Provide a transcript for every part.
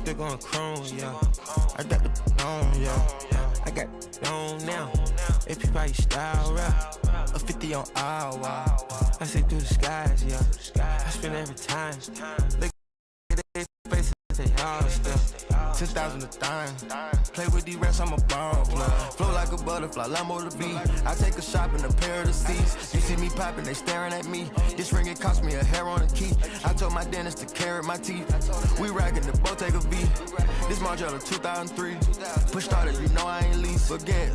still going chrome, yeah. I got the on, yeah. I got it on now. AP by your style, rap. A 50 on hour. I say through the skies, yeah. I spend every time. Look at their faces, they all still. 10,000 a dime. Play with these rats, I'm a bomb plug. Flow like a butterfly, Lambo the beat. I take a shop in a pair of the seats. You see me popping, they staring at me. This ring, it cost me a hair on a key. I told my dentist to carry my teeth. We racking the Bottega V. This Margiela 2003. Push started, you know I ain't least. Forget,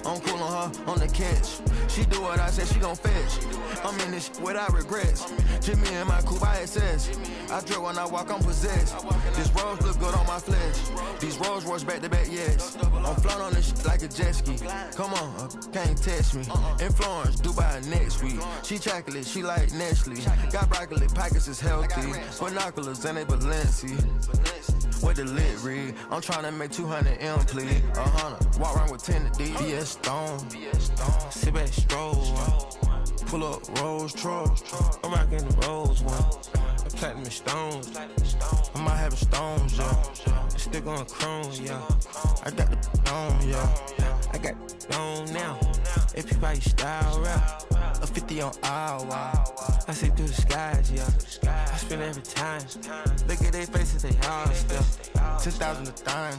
I'm cool on her, on the catch. She do what I said, she gon' fetch. I'm in this without regrets. Jimmy and my coupe ISS. I drill when I walk, I'm possessed. This rose look good on my flesh. These Rolls Royce back to back, yes. I'm floating on this shit like a jet ski. Come on, can't test me. In Florence, Dubai next week. She chocolate, she like Nestle. Got broccoli, pockets is healthy. Binoculars and they Balenci. With the lid read, I'm tryna make 200 M, please. 100, walk around with 10 to D. BS Stone, sit back, stroll. Pull up Rolls truck. I'm rocking the Rolls one. Platinum and stones. I might have a stones, yeah. Still going chrome, yeah. I got the on, yeah. I got it on now. AP by your style, rap. A 50 on hour. I see through the skies, yeah. I spend every time. Look at their faces, they all still. 10,000 a dime.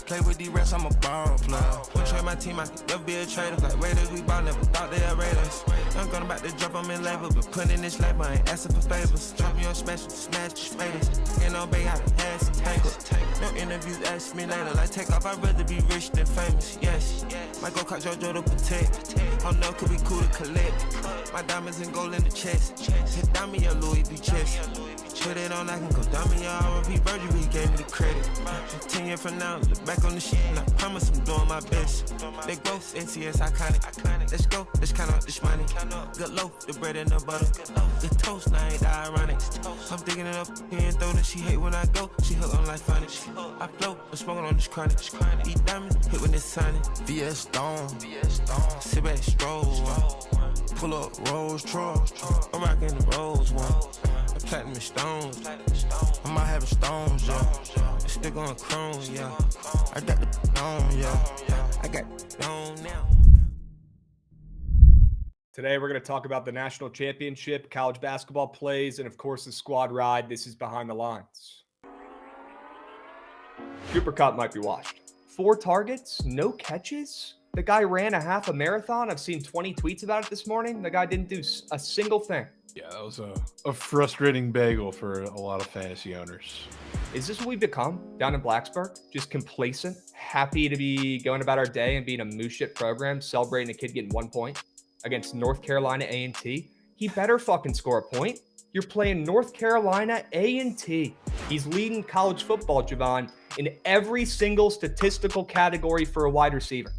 Play with these rats, I'm a bomb plug. When trade my team, I could never be a trader. Like Raiders, we ball, never thought they are Raiders. I'm going about to drop, I'm in label. But putting this label, I ain't asking for favors. Drop me on smash spiders. Ain't no bait, how to ass tangle. No interviews, ask me later. Like take off, I'd rather be rich than famous, yes. Might go catch JoJo to protect. Oh no, could be cool to collect. My diamonds and gold in the chest. Hit dummy a Louis V chest. Put it on, I can go dummy, R.I.P. Virgil, he gave me the credit. 10 years from now, look back on the shit, and I promise I'm doing my best. Big growth, NCS iconic. Let's go, let's count up this money. Good loaf, the bread and the butter. The toast, now ain't that ironic. I'm digging it up, he ain't throw that. She hate when I go, she hook on like funny. I float, I'm smoking on this chronic. Eat diamonds, hit when it's sunny. VS Stone, sit back, stroll. Pull up Rolls truck. I'm rocking the Rolls one. Platinum and stones. I might have a stones, yeah. Still going chrome, yeah. I got the on, yeah. I got it on now. Today, we're going to talk about the national championship, college basketball plays, and of course, the squad ride. This is Behind the Lines. Cooper Kupp might be washed. 4 targets, no catches. The guy ran a half a marathon. I've seen 20 tweets about it this morning. The guy didn't do a single thing. Yeah, that was a frustrating bagel for a lot of fantasy owners. Is this what we've become down in Blacksburg? Just complacent, happy to be going about our day and being a moose shit program, celebrating a kid getting 1 point against North Carolina A&T? He better fucking score a point. You're playing North Carolina A&T. He's leading college football, Jovan, in every single statistical category for a wide receiver.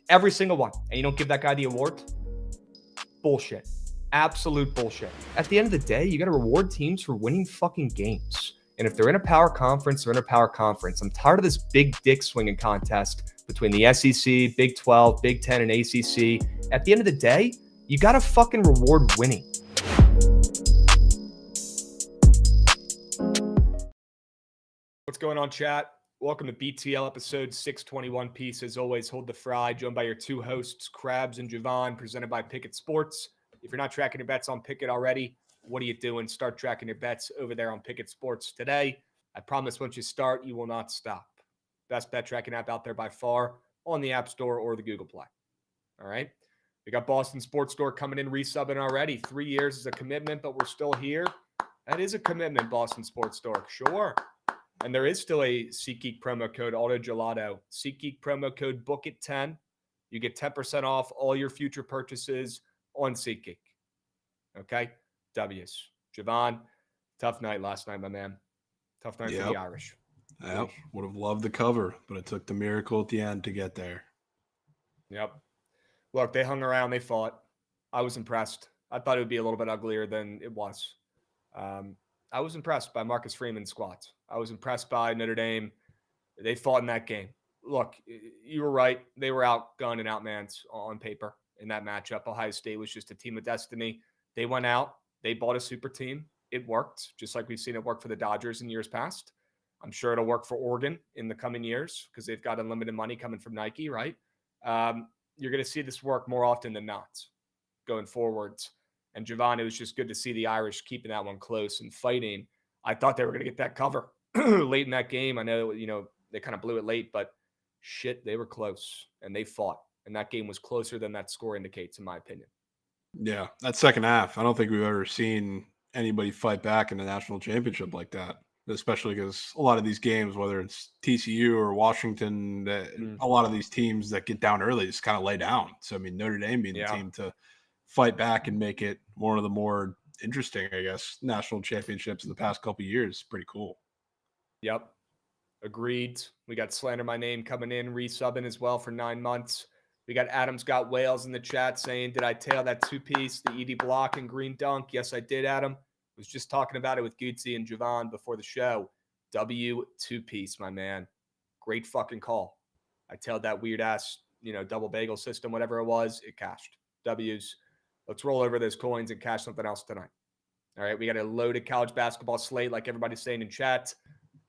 Every single one. And you don't give that guy the award? Bullshit. Absolute bullshit. At the end of the day, you got to reward teams for winning fucking games. And if they're in a power conference, they're in a power conference. I'm tired of this big dick swinging contest between the SEC, Big 12, Big 10, and ACC. At the end of the day, you got to fucking reward winning. What's going on, chat? Welcome to BTL episode 621 piece. As always, hold the fry, joined by your 2 hosts, Krabs and Jovan, presented by Bookit Sports. If you're not tracking your bets on Bookit already, what are you doing? Start tracking your bets over there on Bookit Sports today. I promise once you start, you will not stop. Best bet tracking app out there by far on the App Store or the Google Play. All right. We got Boston Sports Store coming in, resubbing already. 3 years is a commitment, but we're still here. That is a commitment, Boston Sports Store. Sure. And there is still a SeatGeek promo code, Auto Gelato. SeatGeek promo code Bookit10. You get 10% off all your future purchases on SeatGeek. Okay? W's. Jovan, tough night last night, my man. Tough night for the Irish. Yep. Would have loved the cover, but it took the miracle at the end to get there. Yep. Look, they hung around. They fought. I was impressed. I thought it would be a little bit uglier than it was. I was impressed by Marcus Freeman's squats. I was impressed by Notre Dame. They fought in that game. Look, you were right. They were outgunned and outmanned on paper in that matchup. Ohio State was just a team of destiny. They went out. They bought a super team. It worked, just like we've seen it work for the Dodgers in years past. I'm sure it'll work for Oregon in the coming years because they've got unlimited money coming from Nike, right? You're going to see this work more often than not going forwards. And Jovan, it was just good to see the Irish keeping that one close and fighting. I thought they were going to get that cover late in that game. I know, they kind of blew it late, but shit, they were close and they fought. And that game was closer than that score indicates, in my opinion. Yeah, that second half, I don't think we've ever seen anybody fight back in the national championship like that, especially because a lot of these games, whether it's TCU or Washington, a lot of these teams that get down early just kind of lay down. So, I mean, Notre Dame being the team to fight back and make it one of the more interesting, I guess, national championships in the past couple of years. Pretty cool. Yep. Agreed. We got Slander My Name coming in, resubbing as well for 9 months. We got Adam's Got Whales in the chat saying, did I tail that 2-piece, the ED block and green dunk? Yes, I did, Adam. Was just talking about it with Gutsy and Jovan before the show. W 2-piece, my man. Great fucking call. I tailed that weird ass, double bagel system, whatever it was. It cashed. W's. Let's roll over those coins and cash something else tonight. All right, we got a loaded college basketball slate like everybody's saying in chat.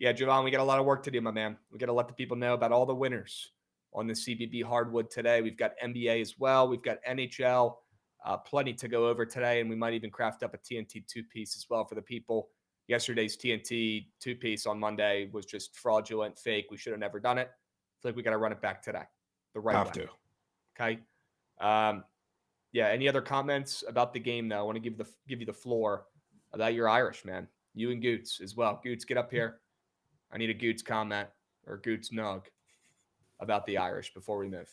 Yeah, Jovan, we got a lot of work to do, my man. We got to let the people know about all the winners on the CBB hardwood today. We've got NBA as well. We've got NHL. Plenty to go over today, and we might even craft up a TNT 2-piece as well for the people. Yesterday's TNT 2-piece on Monday was just fraudulent, fake. We should have never done it. I feel like we got to run it back today the right way. Have to. Okay. Yeah, any other comments about the game, though? I want to give you the floor about your Irish, man. You and Goots as well. Goots, get up here. I need a Goots comment or Goots nug about the Irish before we move.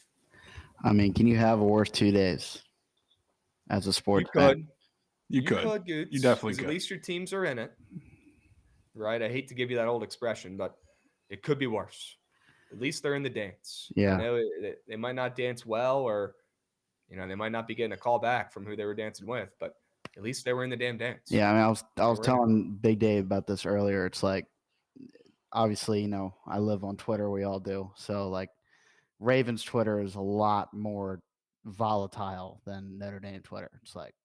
I mean, can you have a worse 2 days as a sports fan? You could, Goots. You definitely could. At least your teams are in it, right? I hate to give you that old expression, but it could be worse. At least they're in the dance. Yeah. I know they might not dance well, or they might not be getting a call back from who they were dancing with, but at least they were in the damn dance. Yeah, I mean, I was telling Big Dave about this earlier. It's like, obviously, I live on Twitter. We all do. So, like, Ravens Twitter is a lot more volatile than Notre Dame Twitter. It's like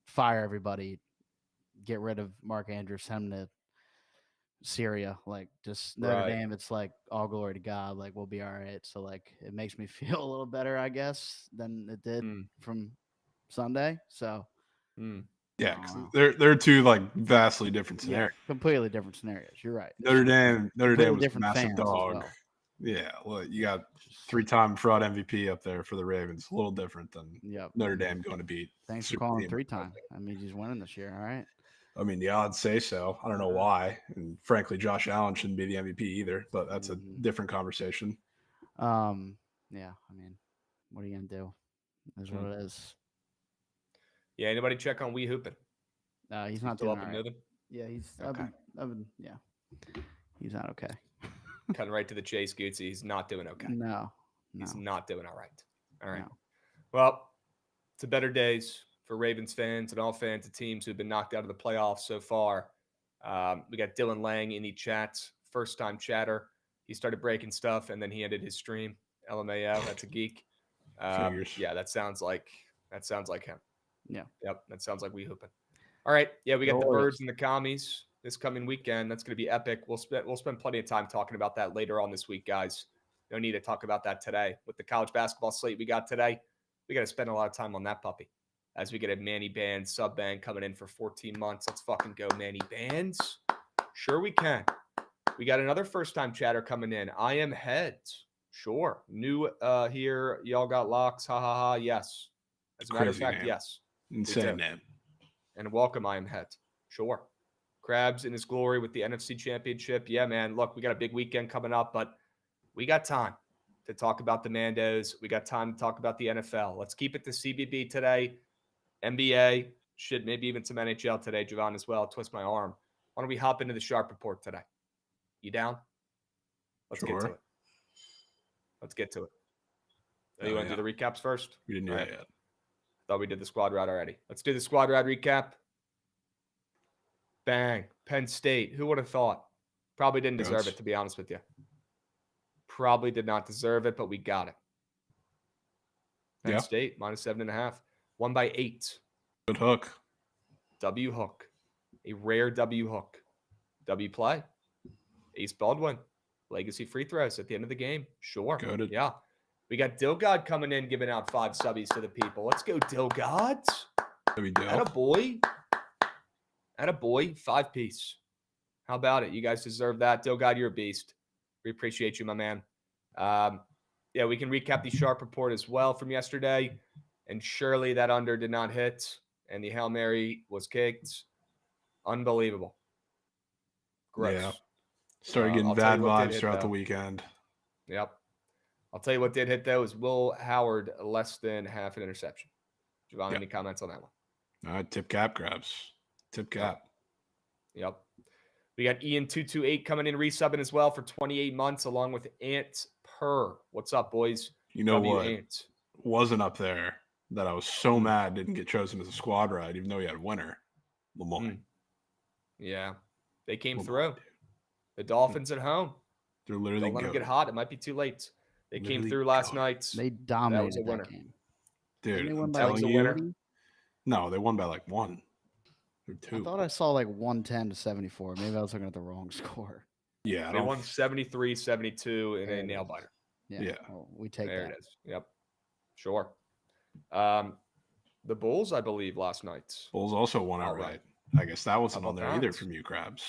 fire everybody, get rid of Mark Andrews, send him to Syria. Like, just Notre Dame, it's like all glory to God. Like, we'll be all right. So, like, it makes me feel a little better, I guess, than it did from Sunday. So, yeah, they're two like vastly different scenarios. Yeah, completely different scenarios. You're right. Notre Dame was a massive dog. Well. Yeah, well, you got 3-time fraud MVP up there for the Ravens. A little different than Notre Dame going to beat. Thanks for calling 3-time. I mean, he's winning this year. All right. I mean, the odds say so. I don't know why. And frankly, Josh Allen shouldn't be the MVP either, but that's a different conversation. Yeah, I mean, what are you going to do? That's what it is. Yeah, anybody check on Wee Hoopin? He's not still doing up and right. moving. Yeah, he's he's not okay. Cutting right to the chase, Gootsy. He's not doing okay. No. He's not doing all right. All right. No. Well, it's a better days for Ravens fans and all fans of teams who've been knocked out of the playoffs so far. We got Dylan Lang in the chat, first-time chatter. He started breaking stuff, and then he ended his stream. LMAO, that's a geek. Yeah, that sounds like him. Yeah. Yep, that sounds like Wee Hoopin. All right. Yeah, we got the Birds and the Commies this coming weekend. That's going to be epic. We'll spend plenty of time talking about that later on this week, guys. No need to talk about that today. With the college basketball slate we got today, we got to spend a lot of time on that puppy as we get a Manny Band sub band coming in for 14 months. Let's fucking go, Manny Bands. Sure we can. We got another first-time chatter coming in. I am Heads. Sure. New here. Y'all got locks. Ha, ha, ha. Yes. As a matter of fact, name. Yes. Insane name. And welcome, I am Heads. Sure. Krabs in his glory with the NFC Championship. Yeah, man. Look, we got a big weekend coming up, but we got time to talk about the Mandos. We got time to talk about the NFL. Let's keep it to CBB today. NBA, shit, maybe even some NHL today, Jovan, as well. Twist my arm. Why don't we hop into the Sharp Report today? You down? Let's get to it. Let's get to it. You want to do the recaps first? We didn't do that yet. Thought we did the squad route already. Let's do the squad route recap. Bang. Penn State. Who would have thought? Probably didn't deserve it, to be honest with you. Probably did not deserve it, but we got it. Penn State, -7.5. Won by 8. Good hook. W hook. A rare W hook. W play. Ace Baldwin, legacy free throws at the end of the game. Sure. Goated. Yeah. We got Dilgod coming in, giving out 5 subbies to the people. Let's go, Dilgod. Attaboy. 5-piece. How about it? You guys deserve that. Dilgod, you're a beast. We appreciate you, my man. Yeah, we can recap the Sharp report as well from yesterday. And surely that under did not hit. And the Hail Mary was kicked. Unbelievable. Gross. Yeah. Started getting bad vibes throughout the weekend. Yep. I'll tell you what did hit, though, is Will Howard less than half an interception. Jovan, any comments on that one? All right, tip cap, Krabs. Tip cap. Yep. We got Ian228 coming in, resubbing as well for 28 months, along with Ant Per. What's up, boys? You know what wasn't up there that I was so mad didn't get chosen as a squad ride, even though he had a winner? Lemoyne. Yeah. They came through. The Dolphins at home. They're literally Don't let them get hot. It might be too late. They came through last night. They dominated that game. Dude, that was a winner. No, they won by like 1 or 2. I thought I saw like 110-74. Maybe I was looking at the wrong score. Yeah. They won 73-72 in a nail biter. Yeah. Well, we take there that. It is. Yep. Sure. The Bulls, I believe, last night. Bulls also won outright. I guess that wasn't on there either from you, Krabs.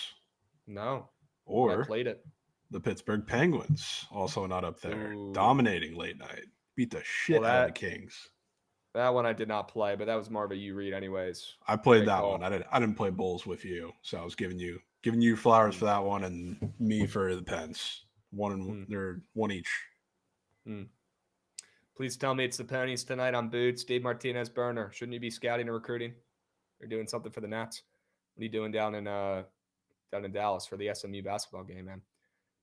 No. Or I played it. The Pittsburgh Penguins, also not up there. Ooh. Dominating late night. Beat the shit out of the Kings. That one I did not play, but that was more of a you read anyways. I played that one. I didn't play Bulls with you, so I was giving you flowers for that one and me for the Pens. They're one each. Please tell me it's the Ponies tonight on Boots. Dave Martinez burner. Shouldn't you be scouting or recruiting? Or doing something for the Nats? What are you doing down in Dallas for the SMU basketball game, man?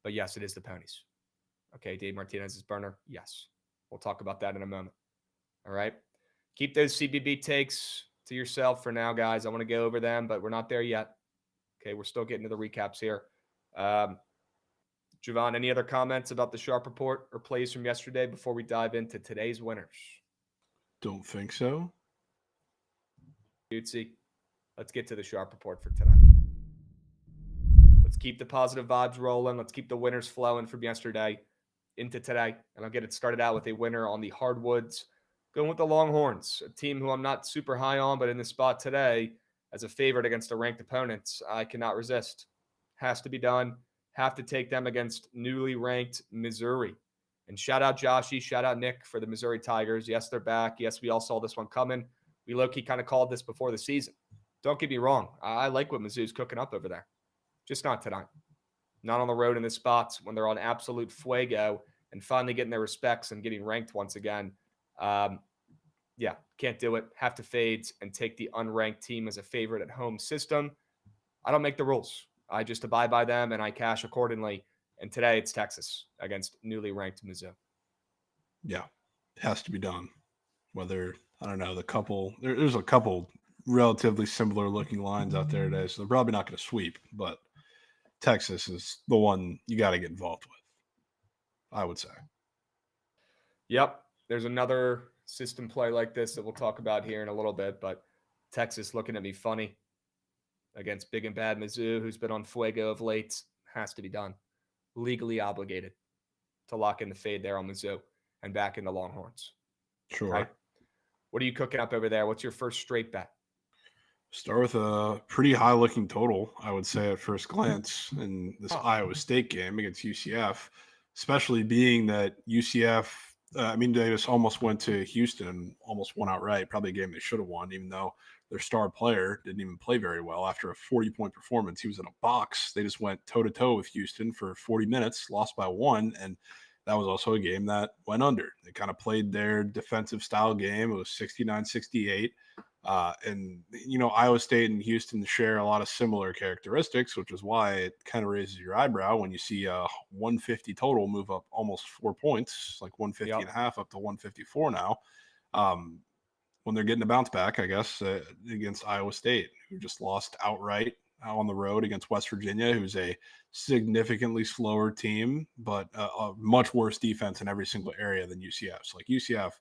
But yes, it is the Ponies. Okay, Dave Martinez's burner. Yes. We'll talk about that in a moment. All right. Keep those CBB takes to yourself for now, guys. I want to go over them, but we're not there yet. Okay, we're still getting to the recaps here. Jovan, any other comments about the Sharp report or plays from yesterday before we dive into today's winners? Don't think so. Bootsy, let's get to the Sharp report for today. Let's keep the positive vibes rolling. Let's keep the winners flowing from yesterday into today. And I'll get it started out with a winner on the hardwoods. Going with the Longhorns, a team who I'm not super high on, but in this spot today as a favorite against a ranked opponent, I cannot resist. Has to be done. Have to take them against newly ranked Missouri. And shout out Joshy, shout out Nick for the Missouri Tigers. Yes, they're back. Yes, we all saw this one coming. We low-key kind of called this before the season. Don't get me wrong. I like what Mizzou's cooking up over there. Just not tonight. Not on the road in this spot when they're on absolute fuego and finally getting their respects and getting ranked once again. Yeah, can't do it. Have to fade and take the unranked team as a favorite at home system. I don't make the rules. I just abide by them and I cash accordingly. And today it's Texas against newly ranked Mizzou. Yeah, it has to be done. Whether, I don't know, there's a couple relatively similar looking lines out there today, so they're probably not going to sweep, but Texas is the one you got to get involved with, I would say. Yep. There's another system play like this that we'll talk about here in a little bit, but Texas looking at me funny against big and bad Mizzou, who's been on fuego of late. Has to be done. Legally obligated to lock in the fade there on Mizzou and back in the Longhorns. Sure. Right? What are you cooking up over there? What's your first straight bet? Start with a pretty high-looking total, I would say, at first glance in this Iowa State game against UCF, especially being that UCF, Davis almost went to Houston and almost won outright, probably a game they should have won, even though their star player didn't even play very well. After a 40-point performance, he was in a box. They just went toe-to-toe with Houston for 40 minutes, lost by 1, and that was also a game that went under. They kind of played their defensive style game. It was 69-68. And, Iowa State and Houston share a lot of similar characteristics, which is why it kind of raises your eyebrow when you see a 150 total move up almost 4 points, like 150 and a half up to 154 now. When they're getting a bounce back, I guess, against Iowa State, who just lost outright on the road against West Virginia, who's a significantly slower team, but a much worse defense in every single area than UCF. So like UCF,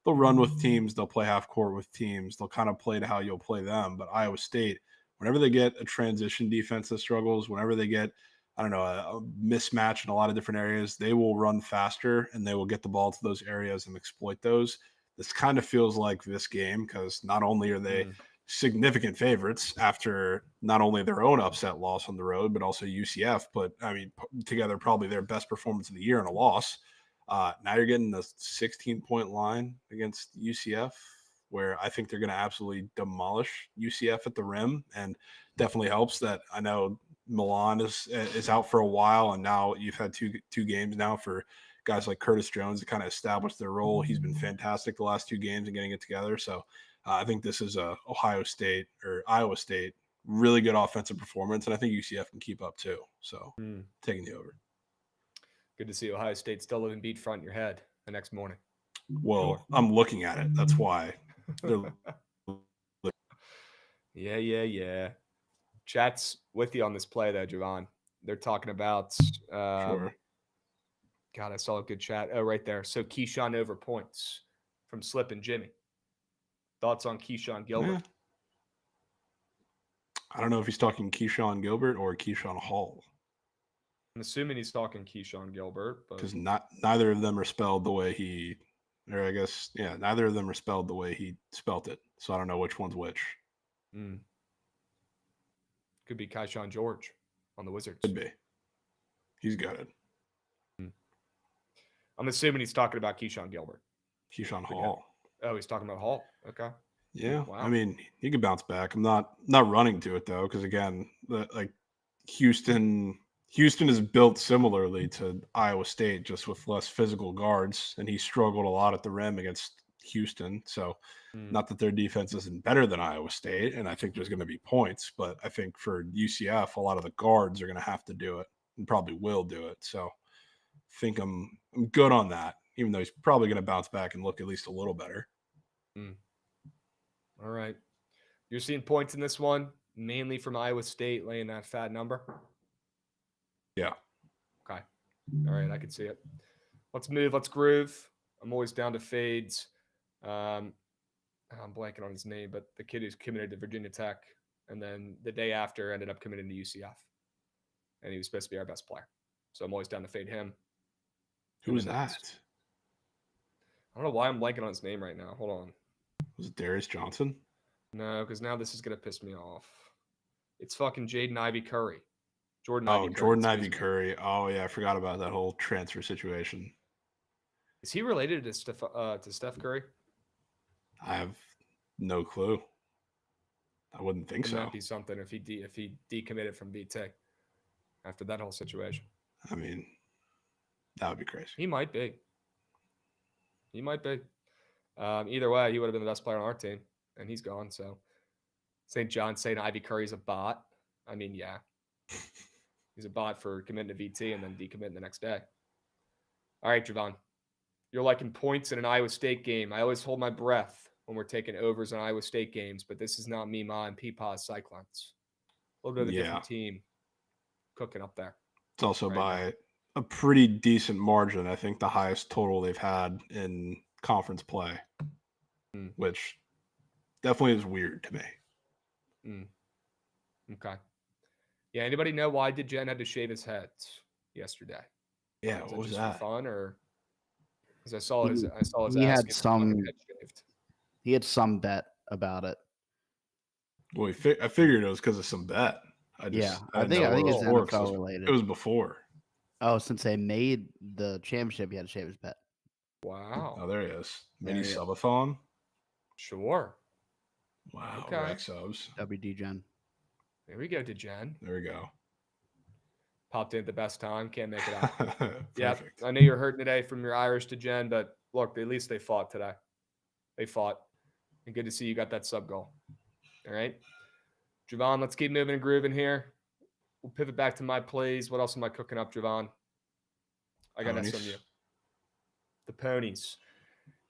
they'll run with teams, they'll play half court with teams, they'll kind of play to how you'll play them. But Iowa State, whenever they get a transition defense that struggles, whenever they get I don't know, a mismatch in a lot of different areas, they will run faster and they will get the ball to those areas and exploit those. This kind of feels like this game because not only are they significant favorites after not only their own upset loss on the road, but also UCF. But I mean, together, probably their best performance of the year in a loss. Now you're getting the 16-point line against UCF, where I think they're going to absolutely demolish UCF at the rim, and definitely helps that I know Milan is out for a while, and now you've had two games now for guys like Curtis Jones to kind of establish their role. He's been fantastic the last 2 games and getting it together. So I think this is a Iowa State really good offensive performance, and I think UCF can keep up too. So taking the over. Good to see Ohio State still living beachfront in your head the next morning. Well, I'm looking at it. That's why. Yeah. Chat's with you on this play, though, Jovan. They're talking about Sure. God, I saw a good chat. Oh, right there. So Keyshawn over points from Slip and Jimmy. Thoughts on Keyshawn Gilbert? Yeah. I don't know if he's talking Keyshawn Gilbert or Keyshawn Hall. I'm assuming he's talking Keyshawn Gilbert, because neither of them are spelled the way he, or I guess, yeah, neither of them are spelled the way he spelt it. So I don't know which one's which. Could be Keyshawn George on the Wizards. Could be. He's got it. I'm assuming he's talking about Keyshawn Gilbert. Keyshawn Hall. Oh, he's talking about Hall. Okay. Yeah. Wow. I mean, he could bounce back. I'm not running to it though, because again, like Houston is built similarly to Iowa State, just with less physical guards, and he struggled a lot at the rim against Houston. So not that their defense isn't better than Iowa State, and I think there's going to be points, but I think for UCF, a lot of the guards are going to have to do it and probably will do it. So I think I'm good on that, even though he's probably going to bounce back and look at least a little better. All right. You're seeing points in this one, mainly from Iowa State laying that fat number? Yeah. Okay. All right. I can see it. Let's move. Let's groove. I'm always down to fades. I'm blanking on his name, but the kid who's committed to Virginia Tech and then the day after ended up committing to UCF. And he was supposed to be our best player. So I'm always down to fade him. Who was that? I don't know why I'm blanking on his name right now. Hold on. Was it Darius Johnson? No, because now this is going to piss me off. It's fucking Jaden Ivy Curry. Jordan Ivy Curry. Oh, yeah. I forgot about that whole transfer situation. Is he related to Steph Curry? I have no clue. I wouldn't think so. It might be something if he decommitted from BT after that whole situation. I mean, that would be crazy. He might be. Either way, he would have been the best player on our team, and he's gone. So St. John saying Ivy Curry's a bot. I mean, yeah. He's a bot for committing to VT and then decommitting the next day. All right, Jovan. You're liking points in an Iowa State game. I always hold my breath when we're taking overs on Iowa State games, but this is not Mima and Peepaw's Cyclones. A little bit of a different team cooking up there. It's also by a pretty decent margin. I think the highest total they've had in conference play, which definitely is weird to me. Okay. Yeah. Anybody know why Jen had to shave his head yesterday? Yeah. What was that? For fun, or because I saw his he ass had some. He had some bet about it. Well, I figured it was because of some bet. I think it's NFL related. It was before. Oh, since they made the championship, he had to shave his bet. Wow. Oh, there he is. Mini subathon. Sure. Wow. Okay. Rack subs. WD Jen. There we go, Jen. There we go. Popped in at the best time. Can't make it out. Yeah. I know you're hurting today from your Irish to Jen, but look, at least they fought today. They fought. And good to see you got that sub goal. All right. Jovan, let's keep moving and grooving here. We'll pivot back to my plays. What else am I cooking up, Jovan? I got SMU. The ponies.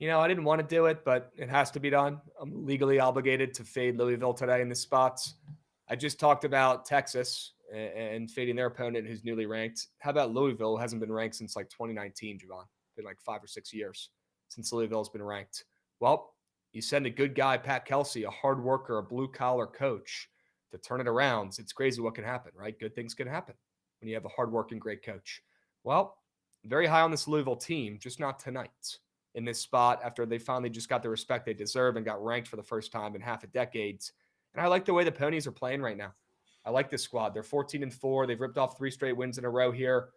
I didn't want to do it, but it has to be done. I'm legally obligated to fade Louisville today in the spots. I just talked about Texas and fading their opponent who's newly ranked. How about Louisville? It hasn't been ranked since like 2019, Jovan. It's been like 5 or 6 years since Louisville's been ranked. Well, you send a good guy, Pat Kelsey, a hard worker, a blue-collar coach to turn it around. It's crazy what can happen, right? Good things can happen. when you have a hardworking, great coach. Well, very high on this Louisville team, just not tonight in this spot after they finally just got the respect they deserve and got ranked for the first time in half a decade. And I like the way the Ponies are playing right now. I like this squad. They're 14-4. They've ripped off 3 straight wins in a row here.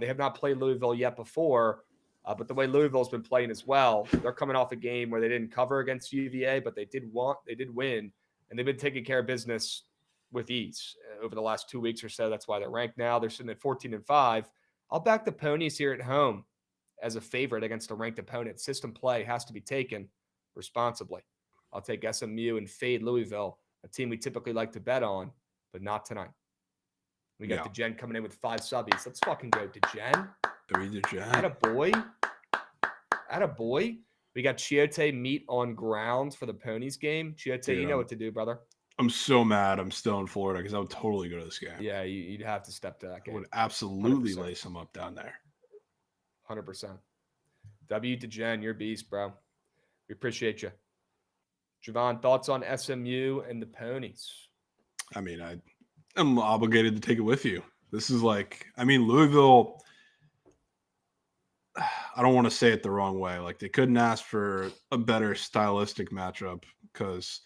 They have not played Louisville yet before, but the way Louisville's been playing as well, they're coming off a game where they didn't cover against UVA, but they did win, and they've been taking care of business with ease over the last 2 weeks or so. That's why they're ranked now. They're sitting at 14-5. I'll back the Ponies here at home as a favorite against a ranked opponent. System play has to be taken responsibly. I'll take SMU and fade Louisville, a team we typically like to bet on, but not tonight. We got DeGen coming in with 5 subbies. Let's fucking go, DeGen. Attaboy. We got Chiote meat on ground for the Ponies game. Chiote, you know what to do, brother. I'm so mad I'm still in Florida because I would totally go to this game. Yeah, you'd have to step to that game. I would absolutely 100%. lace them up down there. 100%. W to Jen, you're a beast, bro. We appreciate you. Jovan, thoughts on SMU and the Ponies? I mean, I'm obligated to take it with you. This is Louisville, I don't want to say it the wrong way. Like, they couldn't ask for a better stylistic matchup because,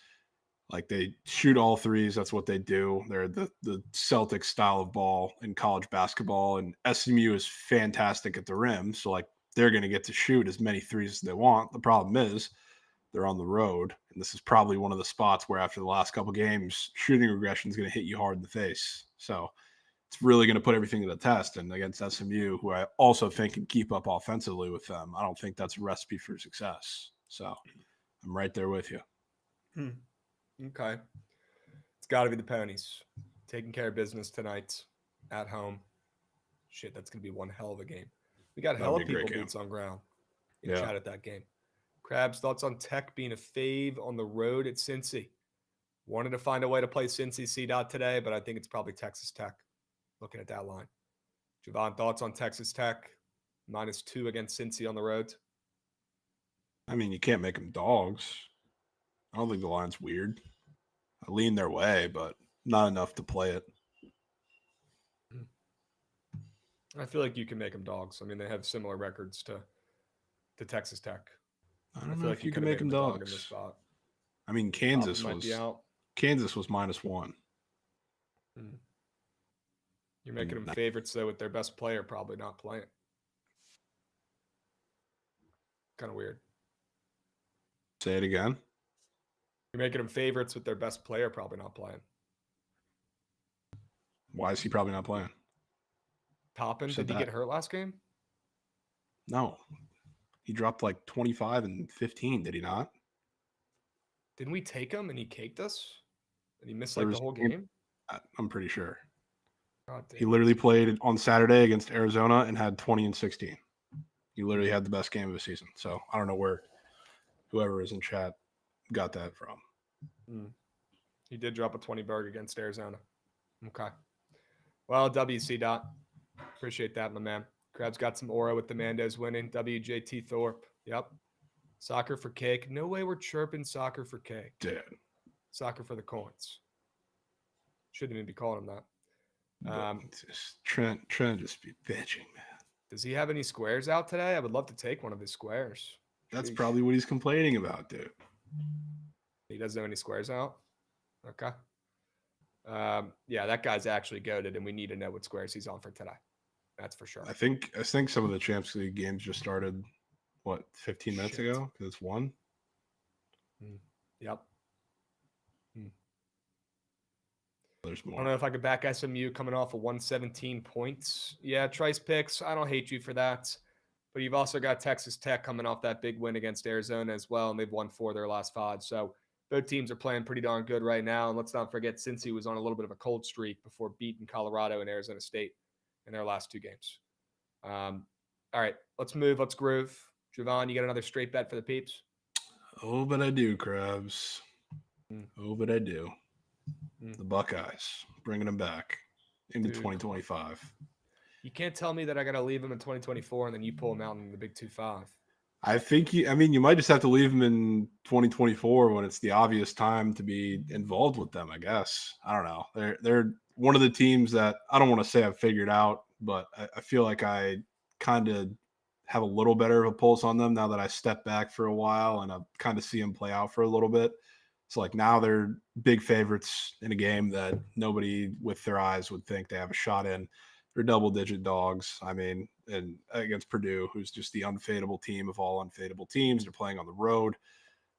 like, they shoot all threes. That's what they do. They're the Celtic style of ball in college basketball, and SMU is fantastic at the rim. So, like, they're going to get to shoot as many threes as they want. The problem is they're on the road, and this is probably one of the spots where after the last couple games, shooting regression is going to hit you hard in the face. So it's really going to put everything to the test. And against SMU, who I also think can keep up offensively with them, I don't think that's a recipe for success. So I'm right there with you. Okay. It's got to be the Ponies. Taking care of business tonight at home. Shit, that's going to be one hell of a game. We got hella people boots on ground in chat at that game. Krabs, thoughts on Tech being a fave on the road at Cincy? Wanted to find a way to play Cincy C-Dot today, but I think it's probably Texas Tech. Looking at that line. Jovan, thoughts on Texas Tech? -2 against Cincy on the road. I mean, you can't make them dogs. I don't think the line's weird. I lean their way, but not enough to play it. I feel like you can make them dogs. I mean, they have similar records to Texas Tech. I don't know if you can make them dogs. In this spot. I mean, Kansas was -1. You're making them favorites, though, with their best player probably not playing. Kind of weird. Say it again. You're making them favorites with their best player probably not playing. Why is he probably not playing? Toppin, did he get hurt last game? No. He dropped like 25 and 15, did he not? Didn't we take him and he caked us? And he missed like the whole game? I'm pretty sure. God damn. He literally played on Saturday against Arizona and had 20 and 16. He literally had the best game of the season. So I don't know where whoever is in chat got that from. He did drop a 20 burg against Arizona. Okay. Well, WC dot. Appreciate that, my man. Krabs got some aura with the Mandos winning. WJT Thorpe. Yep. Soccer for cake. No way we're chirping soccer for cake. Dude. Soccer for the coins. Shouldn't even be calling him that. Trent just be bitching, man. Does he have any squares out today? I would love to take one of his squares. That's probably what he's complaining about, dude. He doesn't have any squares out? Okay. Yeah, that guy's actually goated, and we need to know what squares he's on for today. That's for sure. I think some of the Champions League games just started, 15 minutes ago? Because it's 1? Yep. There's more. I don't know if I could back SMU coming off of 117 points. Yeah, Trice picks. I don't hate you for that. But you've also got Texas Tech coming off that big win against Arizona as well, and they've won 4 of their last 5. So both teams are playing pretty darn good right now. And let's not forget, Cincy was on a little bit of a cold streak before beating Colorado and Arizona State in their last 2 games. All right, let's move. Let's groove. Jovan, you got another straight bet for the peeps? Oh, but I do, Krabs. Oh, but I do. The Buckeyes, bringing them back into 2025. You can't tell me that I got to leave them in 2024 and then you pull them out in the Big 2-5. I think you might just have to leave them in 2024 when it's the obvious time to be involved with them, I guess. I don't know. They're one of the teams that I don't want to say I've figured out, but I feel like I kind of have a little better of a pulse on them now that I step back for a while and I kind of see them play out for a little bit. So like now they're big favorites in a game that nobody with their eyes would think they have a shot in. They're double-digit dogs. I mean, and against Purdue, who's just the unfadable team of all unfadable teams. They're playing on the road.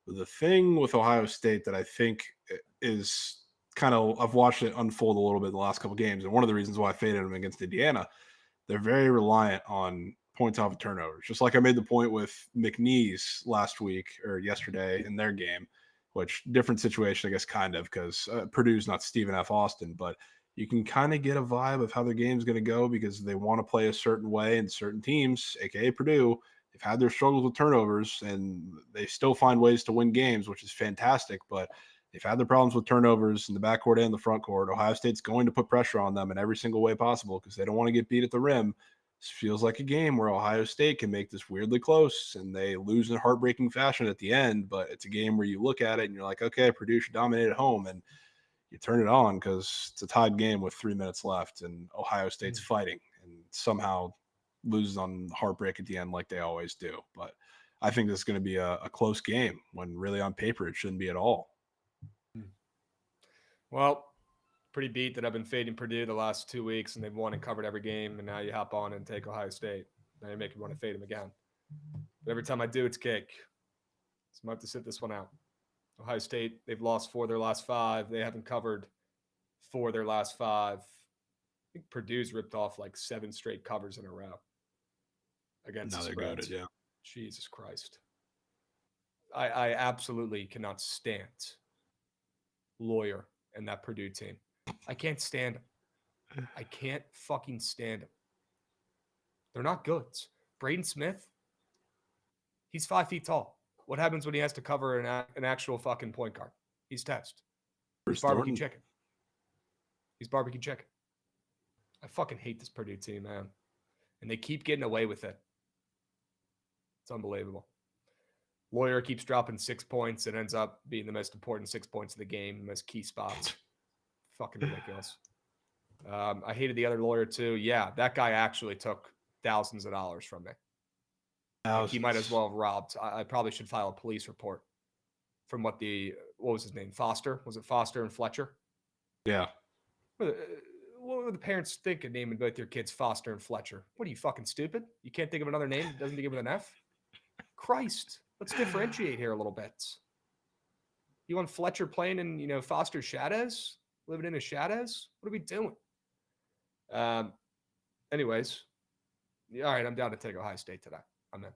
The thing with Ohio State that I think is kind of, I've watched it unfold a little bit in the last couple of games, and one of the reasons why I faded them against Indiana, they're very reliant on points off of turnovers. Just like I made the point with McNeese last week or yesterday in their game, which different situation, I guess, kind of, because Purdue's not Stephen F. Austin, but you can kind of get a vibe of how their game's going to go because they want to play a certain way, and certain teams, aka Purdue, they've had their struggles with turnovers and they still find ways to win games, which is fantastic, but they've had their problems with turnovers in the backcourt and the front court. Ohio State's going to put pressure on them in every single way possible because they don't want to get beat at the rim. This feels like a game where Ohio State can make this weirdly close and they lose in heartbreaking fashion at the end, but it's a game where you look at it and you're like, okay, Purdue should dominate at home, and you turn it on because it's a tied game with 3 minutes left and Ohio State's fighting and somehow loses on heartbreak at the end like they always do. But I think this is going to be a close game when really on paper it shouldn't be at all. Well, pretty beat that I've been fading Purdue the last 2 weeks and they've won and covered every game, and now you hop on and take Ohio State. Now you make me want to fade them again. But every time I do, it's cake. So I'm going to have to sit this one out. Ohio State, they've lost 4 of their last 5. They haven't covered 4 of their last 5. I think Purdue's ripped off like 7 straight covers in a row against the spreads. Yeah. Jesus Christ. I absolutely cannot stand Lawyer and that Purdue team. I can't stand them. I can't fucking stand them. They're not good. Braden Smith, he's 5 feet tall. What happens when he has to cover an actual fucking point guard? He's toast. He's barbecue chicken. He's barbecue chicken. I fucking hate this Purdue team, man. And they keep getting away with it. It's unbelievable. Lawyer keeps dropping 6 points and ends up being the most important 6 points of the game, the most key spots. Fucking ridiculous. I hated the other Lawyer too. Yeah, that guy actually took thousands of dollars from me. He might as well have robbed. I probably should file a police report from what was his name? Foster? Was it Foster and Fletcher? Yeah. What would the parents think of naming both your kids Foster and Fletcher? What are you, fucking stupid? You can't think of another name that doesn't begin with an F? Christ. Let's differentiate here a little bit. You want Fletcher playing in, Foster's shadows? Living in his shadows? What are we doing? Anyways. All right, I'm down to take Ohio State today. I'm in.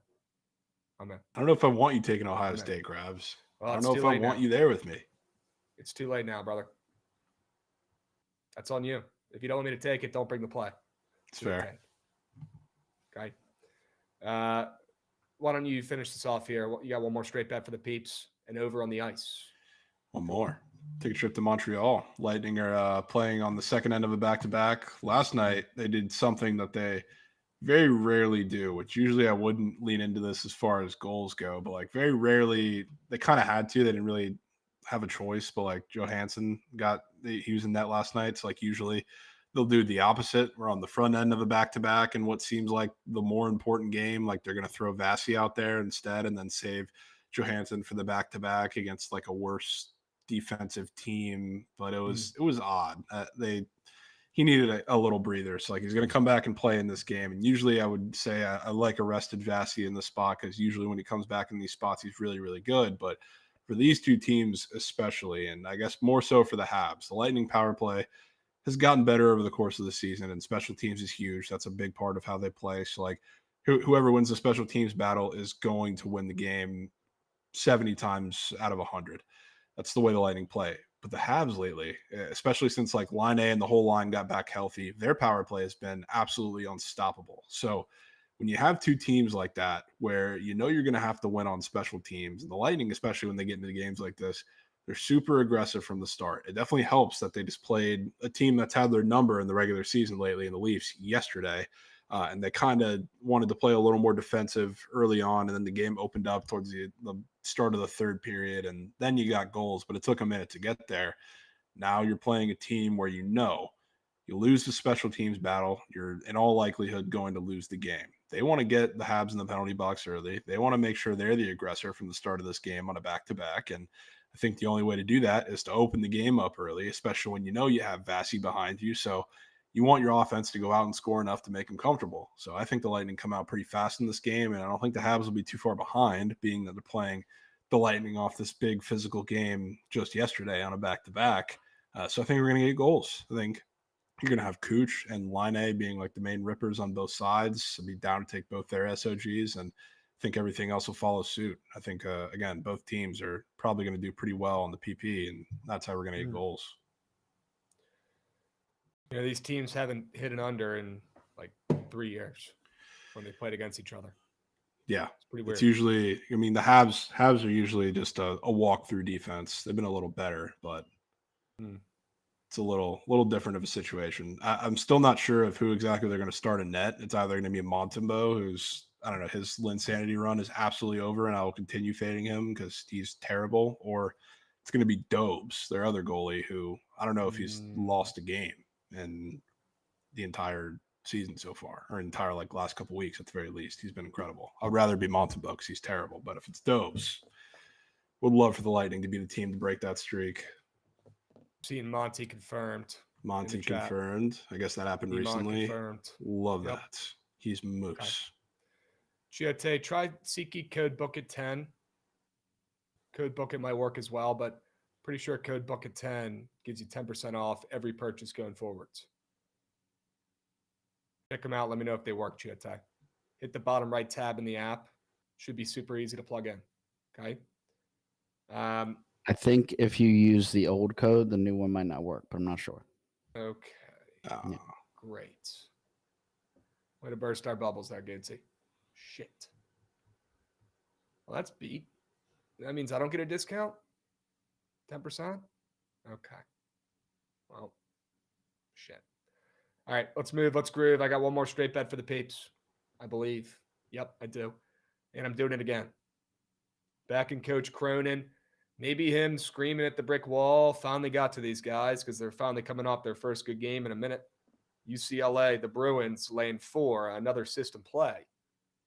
I don't know if I want you taking Ohio State, Krabs. Well, I don't know if I want you there with me. It's too late now, brother. That's on you. If you don't want me to take it, don't bring the play. It's fair. Okay. Why don't you finish this off here? You got one more straight bet for the peeps and over on the ice. One more. Take a trip to Montreal. Lightning are playing on the second end of a back-to-back. Last night, they did something that they very rarely do, which usually I wouldn't lean into this as far as goals go, but like very rarely, they kind of had to. They didn't really have a choice, but like Johansson he was in net last night. So like usually they'll do the opposite. We're on the front end of a back-to-back and what seems like the more important game, like they're going to throw Vasi out there instead and then save Johansson for the back-to-back against like a worse defensive team. But it was odd. He needed a little breather. So like he's going to come back and play in this game. And usually I would say I like arrested Vasi in this spot because usually when he comes back in these spots, he's really, really good. But for these two teams especially, and I guess more so for the Habs, the Lightning power play has gotten better over the course of the season, and special teams is huge. That's a big part of how they play. So like whoever wins the special teams battle is going to win the game 70 times out of 100. That's the way the Lightning play. But the Habs lately, especially since like line A and the whole line got back healthy, their power play has been absolutely unstoppable. So when you have two teams like that, where you're going to have to win on special teams, and the Lightning, especially when they get into games like this, they're super aggressive from the start. It definitely helps that they just played a team that's had their number in the regular season lately in the Leafs yesterday. And they kind of wanted to play a little more defensive early on. And then the game opened up towards the start of the third period. And then you got goals, but it took a minute to get there. Now you're playing a team where You lose the special teams battle, you're in all likelihood going to lose the game. They want to get the Habs in the penalty box early. They want to make sure they're the aggressor from the start of this game on a back-to-back. And I think the only way to do that is to open the game up early, especially when you know you have Vasi behind you. So you want your offense to go out and score enough to make them comfortable. So I think the Lightning come out pretty fast in this game, and I don't think the Habs will be too far behind, being that they're playing the Lightning off this big physical game just yesterday on a back-to-back. So I think we're going to get goals. I think you're going to have Cooch and Line being like the main rippers on both sides. I'd be down to take both their SOGs, and I think everything else will follow suit. I think, again, both teams are probably going to do pretty well on the PP, and that's how we're going to get goals. You know, these teams haven't hit an under in like 3 years when they played against each other. Yeah, it's pretty weird. It's usually, I mean, the Habs are usually just a walk-through defense. They've been a little better, but it's a little different of a situation. I'm still not sure of who exactly they're going to start in net. It's either going to be Montembeault, who's, I don't know, his Linsanity run is absolutely over, and I will continue fading him because he's terrible, or it's going to be Dobes, their other goalie, who I don't know if he's lost a game in the entire season so far, or entire like last couple weeks at the very least. He's been incredible. I'd rather be Montembeault because he's terrible, but if it's Dobes, would love for the Lightning to be the team to break that streak. Seeing Monty confirmed. Monty confirmed. I guess that happened recently. Confirmed. Love that. He's moose. Chiote, try SeatGeek code Bookit10. Code Bookit might work as well, but pretty sure code Bookit10 gives you 10% off every purchase going forwards. Check them out. Let me know if they work, Chiote. Hit the bottom right tab in the app. Should be super easy to plug in. Okay. I think if you use the old code, the new one might not work, but I'm not sure. Okay. Great. Way to burst our bubbles there, Goodsy. Shit. Well, that's beat. That means I don't get a discount? 10%? Okay. Well, shit. All right, let's move. Let's groove. I got one more straight bet for the peeps, I believe. Yep, I do. And I'm doing it again. Back in Coach Cronin. Maybe him screaming at the brick wall finally got to these guys because they're finally coming off their first good game in a minute. UCLA, the Bruins, laying 4, another system play.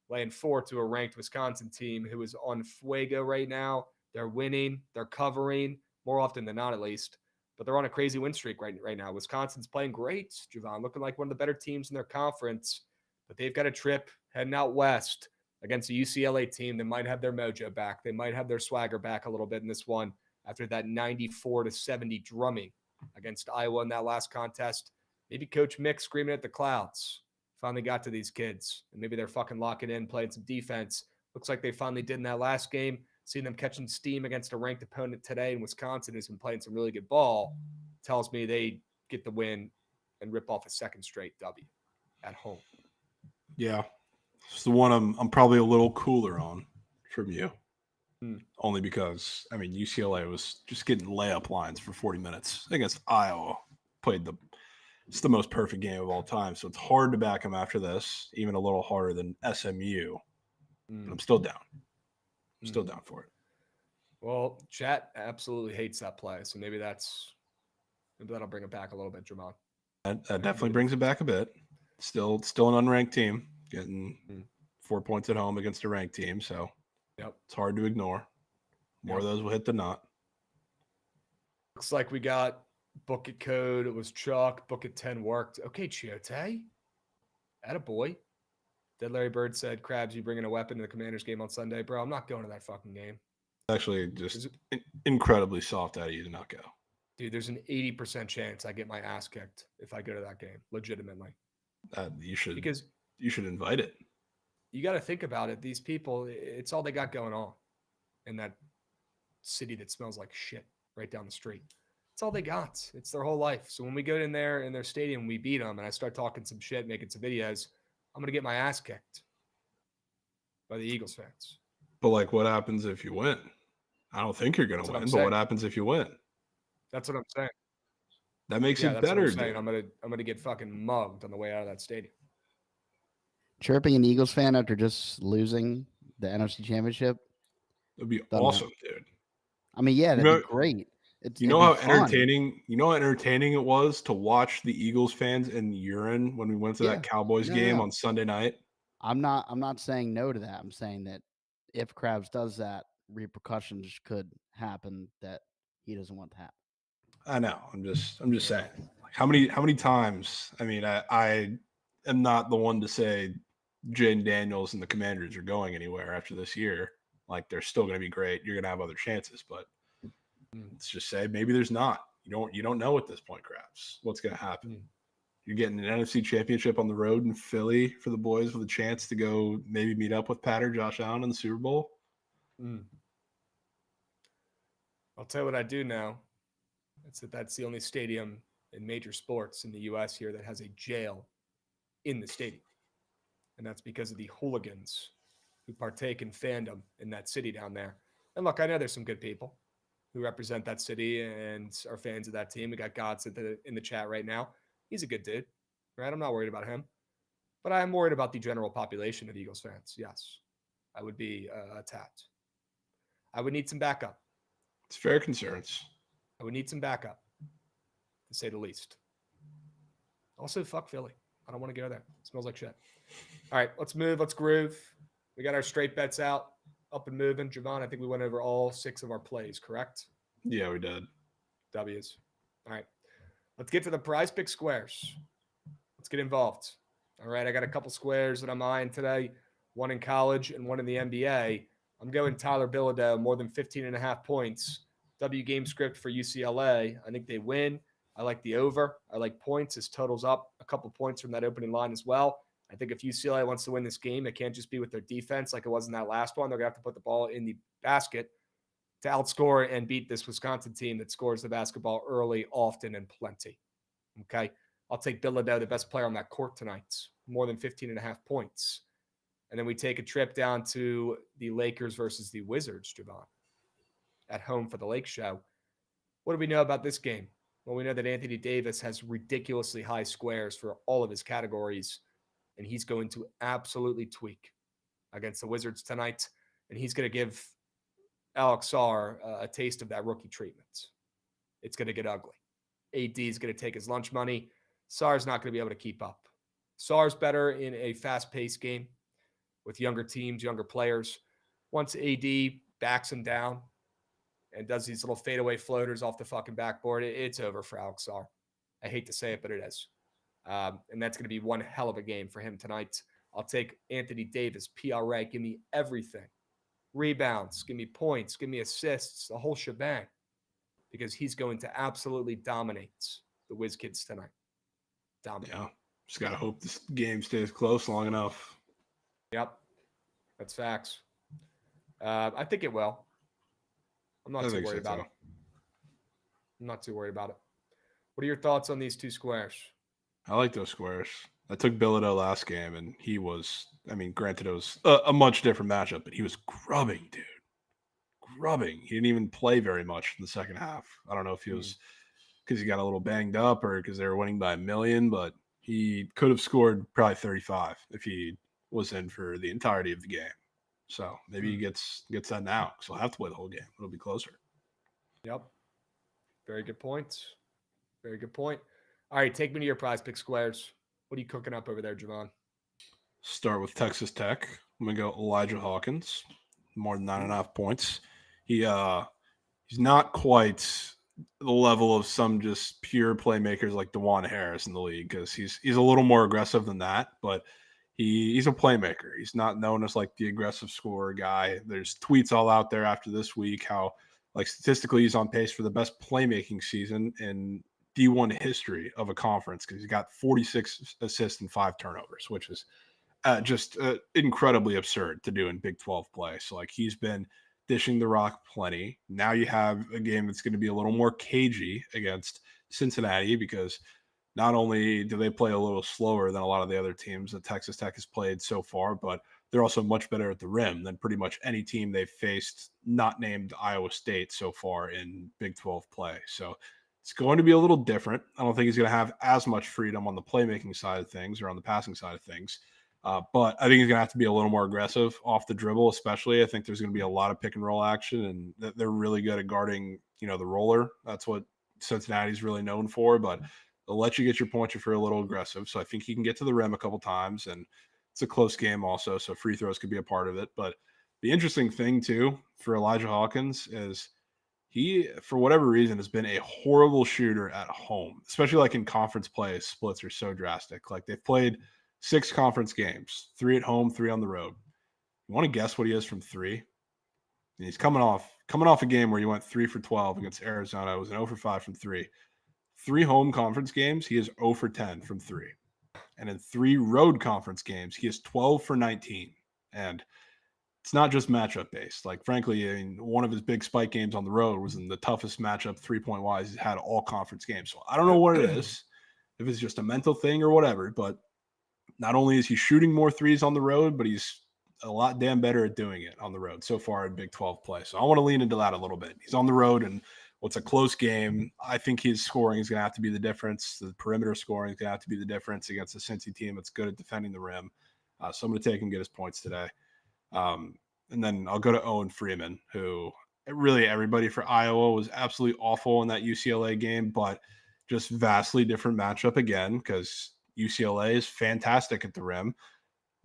Laying 4 to a ranked Wisconsin team who is on fuego right now. They're winning. They're covering, more often than not at least. But they're on a crazy win streak right now. Wisconsin's playing great, Jovan, looking like one of the better teams in their conference. But they've got a trip heading out west against a UCLA team that might have their mojo back. They might have their swagger back a little bit in this one after that 94-70 drumming against Iowa in that last contest. Maybe Coach Mick screaming at the clouds finally got to these kids, and maybe they're fucking locking in, playing some defense. Looks like they finally did in that last game. Seeing them catching steam against a ranked opponent today in Wisconsin who's been playing some really good ball tells me they get the win and rip off a second straight W at home. Yeah. It's the one I'm probably a little cooler on from you. Only because, I mean, UCLA was just getting layup lines for 40 minutes against Iowa. It's the most perfect game of all time. So it's hard to back them after this, even a little harder than SMU. But I'm still down. I'm still down for it. Well, chat absolutely hates that play. So maybe that'll bring it back a little bit, Jamon. That definitely brings it back a bit. Still an unranked team. Getting 4 points at home against a ranked team, so it's hard to ignore. More of those will hit than not. Looks like we got Bookit code. It was chalk. Bookit 10 worked. Okay, Chiote. Attaboy. Dead Larry Bird said, Krabs, you bringing a weapon to the Commanders game on Sunday? Bro, I'm not going to that fucking game. Actually, just incredibly soft out of you to not go. Dude, there's an 80% chance I get my ass kicked if I go to that game. Legitimately. You should invite it. You got to think about it. These people, it's all they got going on in that city that smells like shit right down the street. It's all they got. It's their whole life. So when we go in there in their stadium, we beat them, and I start talking some shit, making some videos, I'm going to get my ass kicked by the Eagles fans. But, like, what happens if you win? I don't think you're going to win, but what happens if you win? That's what I'm saying. That makes it better. I'm gonna get fucking mugged on the way out of that stadium. Chirping an Eagles fan after just losing the NFC Championship. That'd be awesome, dude. I mean, yeah, that'd be great. You know how entertaining it was to watch the Eagles fans in urine when we went to that Cowboys game on Sunday night. I'm not saying no to that. I'm saying that if Krabs does that, repercussions could happen that he doesn't want to happen. I know. I'm just saying. Like, how many times? I mean, I am not the one to say Jaden Daniels and the Commanders are going anywhere after this year. Like, they're still going to be great. You're going to have other chances, but let's just say maybe there's not. You don't know at this point, Krabs, what's going to happen. You're getting an NFC Championship on the road in Philly for the boys with a chance to go maybe meet up with Pat or Josh Allen in the Super Bowl. I'll tell you what I do know. That's the only stadium in major sports in the U.S. here that has a jail in the stadium. And that's because of the hooligans who partake in fandom in that city down there. And look, I know there's some good people who represent that city and are fans of that team. We got Gods in the chat right now. He's a good dude, right? I'm not worried about him. But I am worried about the general population of Eagles fans. Yes, I would be attacked. I would need some backup. It's fair concerns. I would need some backup, to say the least. Also, fuck Philly. I don't want to go there. It smells like shit. All right, let's move. Let's groove. We got our straight bets out, up and moving. Jovan, I think we went over all 6 of our plays, correct? Yeah, we did. W's. All right. Let's get to the prize pick squares. Let's get involved. All right, I got a couple squares that I'm eyeing today, one in college and one in the NBA. I'm going Tyler Bilodeau, more than 15.5 points. W game script for UCLA. I think they win. I like the over. I like points. This totals up a couple points from that opening line as well. I think if UCLA wants to win this game, it can't just be with their defense like it was in that last one. They're going to have to put the ball in the basket to outscore and beat this Wisconsin team that scores the basketball early, often, and plenty. Okay? I'll take Bilodeau, the best player on that court tonight, more than 15.5 points. And then we take a trip down to the Lakers versus the Wizards, Jovan, at home for the Lake Show. What do we know about this game? Well, we know that Anthony Davis has ridiculously high squares for all of his categories, and he's going to absolutely tweak against the Wizards tonight, and he's going to give Alex Sarr a taste of that rookie treatment. It's going to get ugly. AD is going to take his lunch money. Sarr's not going to be able to keep up. Sarr's better in a fast-paced game with younger teams, younger players. Once AD backs him down and does these little fadeaway floaters off the fucking backboard, it's over for Alex Sarr. I hate to say it, but it is. And that's going to be one hell of a game for him tonight. I'll take Anthony Davis, PRA. Give me everything. Rebounds, give me points, give me assists, the whole shebang. Because he's going to absolutely dominate the Whiz Kids tonight. Dominate. Yeah. Just got to hope this game stays close long enough. Yep. That's facts. I think it will. I'm not too worried about it. I'm not too worried about it. What are your thoughts on these 2 squares? I like those squares. I took Bilodeau last game, and he was, granted it was a much different matchup, but he was grubbing, dude. Grubbing. He didn't even play very much in the second half. I don't know if he was because he got a little banged up or because they were winning by 1 million, but he could have scored probably 35 if he was in for the entirety of the game. So maybe he gets that now because he'll have to play the whole game. It'll be closer. Yep. Very good point. Very good point. All right, take me to your prize pick squares. What are you cooking up over there, Jovan? Start with Texas Tech. I'm going to go Elijah Hawkins, more than 9.5 points. He's not quite the level of some just pure playmakers like DeJuan Harris in the league because he's a little more aggressive than that, but he's a playmaker. He's not known as like the aggressive scorer guy. There's tweets all out there after this week how like statistically he's on pace for the best playmaking season in D1 history of a conference because he's got 46 assists and 5 turnovers, which is just incredibly absurd to do in Big 12 play. So like he's been dishing the rock plenty. Now you have a game that's going to be a little more cagey against Cincinnati because not only do they play a little slower than a lot of the other teams that Texas Tech has played so far, but they're also much better at the rim than pretty much any team they've faced, not named Iowa State so far in Big 12 play. So it's going to be a little different. I don't think he's going to have as much freedom on the playmaking side of things or on the passing side of things. But I think he's going to have to be a little more aggressive off the dribble, especially. I think there's going to be a lot of pick and roll action, and they're really good at guarding the roller. That's what Cincinnati's really known for, but they'll let you get your points if you're a little aggressive. So I think he can get to the rim a couple times, and it's a close game also, so free throws could be a part of it. But the interesting thing, too, for Elijah Hawkins is he, for whatever reason, has been a horrible shooter at home, especially like in conference play. Splits are so drastic. Like they've played 6 conference games, 3 at home, 3 on the road. You want to guess what he is from 3? And he's coming off a game where he went 3 for 12 against Arizona. It was an 0 for 5 from 3. 3 home conference games, he is 0 for 10 from 3. And in 3 road conference games, he is 12 for 19. And it's not just matchup based. Like, frankly, I mean, one of his big spike games on the road was in the toughest matchup 3-point wise he's had all conference games. So I don't know what it is, if it's just a mental thing or whatever, but not only is he shooting more threes on the road, but he's a lot damn better at doing it on the road so far in Big 12 play. So I want to lean into that a little bit. He's on the road, and what's a close game, I think his scoring is going to have to be the difference. The perimeter scoring is going to have to be the difference against a Cincy team that's good at defending the rim. So I'm going to take him, get his points today. And then I'll go to Owen Freeman, who really everybody for Iowa was absolutely awful in that UCLA game, but just vastly different matchup again, because UCLA is fantastic at the rim.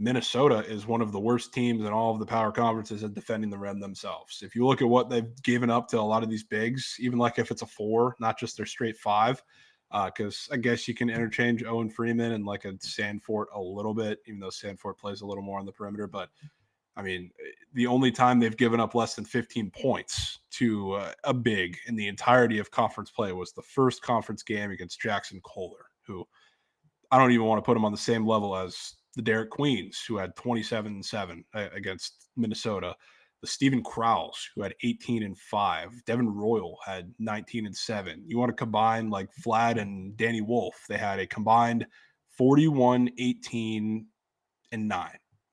Minnesota is one of the worst teams in all of the power conferences at defending the rim themselves. If you look at what they've given up to a lot of these bigs, even like if it's a 4, not just their straight 5, because I guess you can interchange Owen Freeman and like a Sandfort a little bit, even though Sandfort plays a little more on the perimeter. But I mean, the only time they've given up less than 15 points to a big in the entirety of conference play was the first conference game against Jackson Kohler, who I don't even want to put him on the same level as the Derek Queens, who had 27-7 against Minnesota. The Stephen Krause, who had 18-5. Devin Royal had 19-7. You want to combine like Vlad and Danny Wolf. They had a combined 41-18-9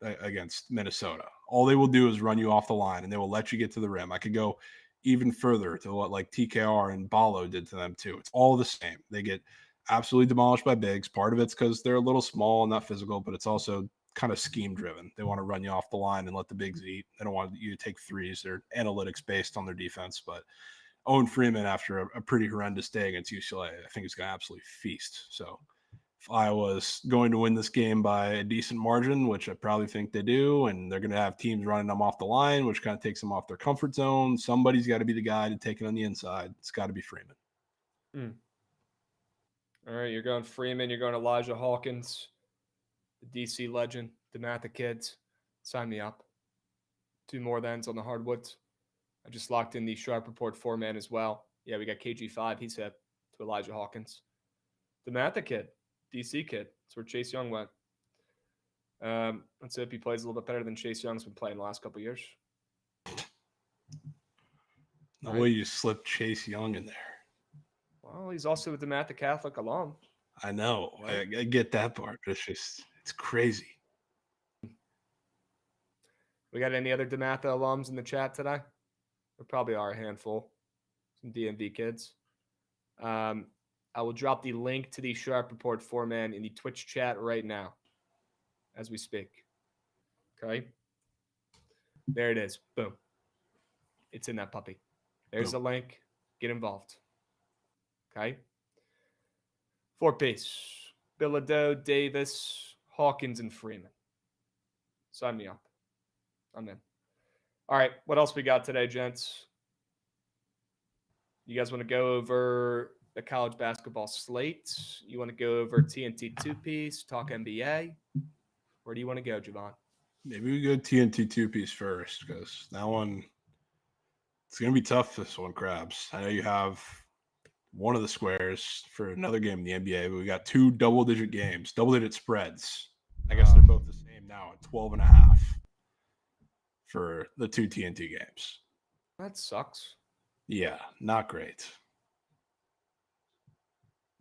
against Minnesota. All they will do is run you off the line, and they will let you get to the rim. I could go even further to what like TKR and Balo did to them too. It's all the same. They get absolutely demolished by bigs. Part of it's because they're a little small and not physical, but it's also kind of scheme driven. They want to run you off the line and let the bigs eat. They don't want you to take threes. They're analytics based on their defense. But Owen Freeman, after a pretty horrendous day against UCLA, I think is going to absolutely feast. So if Iowa's going to win this game by a decent margin, which I probably think they do, and they're going to have teams running them off the line, which kind of takes them off their comfort zone, somebody's got to be the guy to take it on the inside. It's got to be Freeman. All right, you're going Freeman. You're going Elijah Hawkins, the DC legend, the Matha kids. Sign me up. 2 more thens on the hardwoods. I just locked in the Sharp Report 4-man as well. Yeah, we got KG5. He's hip to Elijah Hawkins. The Matha kid, DC kid. That's where Chase Young went. Let's hope he plays a little bit better than Chase Young's been playing the last couple of years. No way you slipped Chase Young in there. Well, he's also a DeMatha Catholic alum. I know. Right? I get that part. But it's crazy. We got any other DeMatha alums in the chat today? There probably are a handful. Some DMV kids. I will drop the link to the Sharp Report 4-man in the Twitch chat right now as we speak. Okay. There it is. Boom. It's in that puppy. There's Boom. a link. Get involved. Okay. 4-piece. Bilodeau, Davis, Hawkins, and Freeman. Sign me up. I'm in. All right. What else we got today, gents? You guys want to go over the college basketball slate? You want to go over TNT 2-piece, talk NBA? Where do you want to go, Jovan? Maybe we go TNT 2-piece first, because that one, it's going to be tough, this one, Krabs. I know you have one of the squares for another game in the NBA, but we got 2 double-digit games, double-digit spreads. I guess they're both the same now at 12.5 for the 2 TNT games. That sucks. Yeah, not great.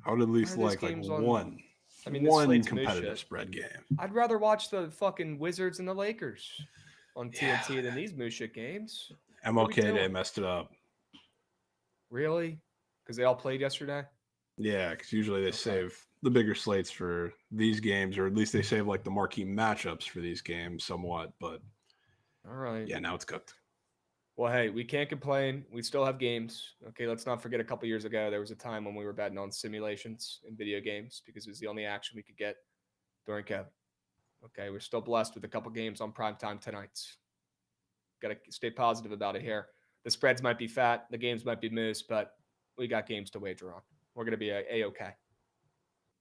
I would at least like one. I mean, one competitive spread game. I'd rather watch the fucking Wizards and the Lakers on TNT than these moose shit games. MLK Day messed it up. Really? Because they all played yesterday? Yeah, because usually they save the bigger slates for these games, or at least they save like the marquee matchups for these games somewhat. But all right. Yeah, now it's cooked. Well, hey, we can't complain. We still have games. Okay, let's not forget a couple years ago, there was a time when we were betting on simulations in video games because it was the only action we could get during COVID. Okay, we're still blessed with a couple games on primetime tonights. Got to stay positive about it here. The spreads might be fat, the games might be moose, but we got games to wager on. We're going to be A-okay.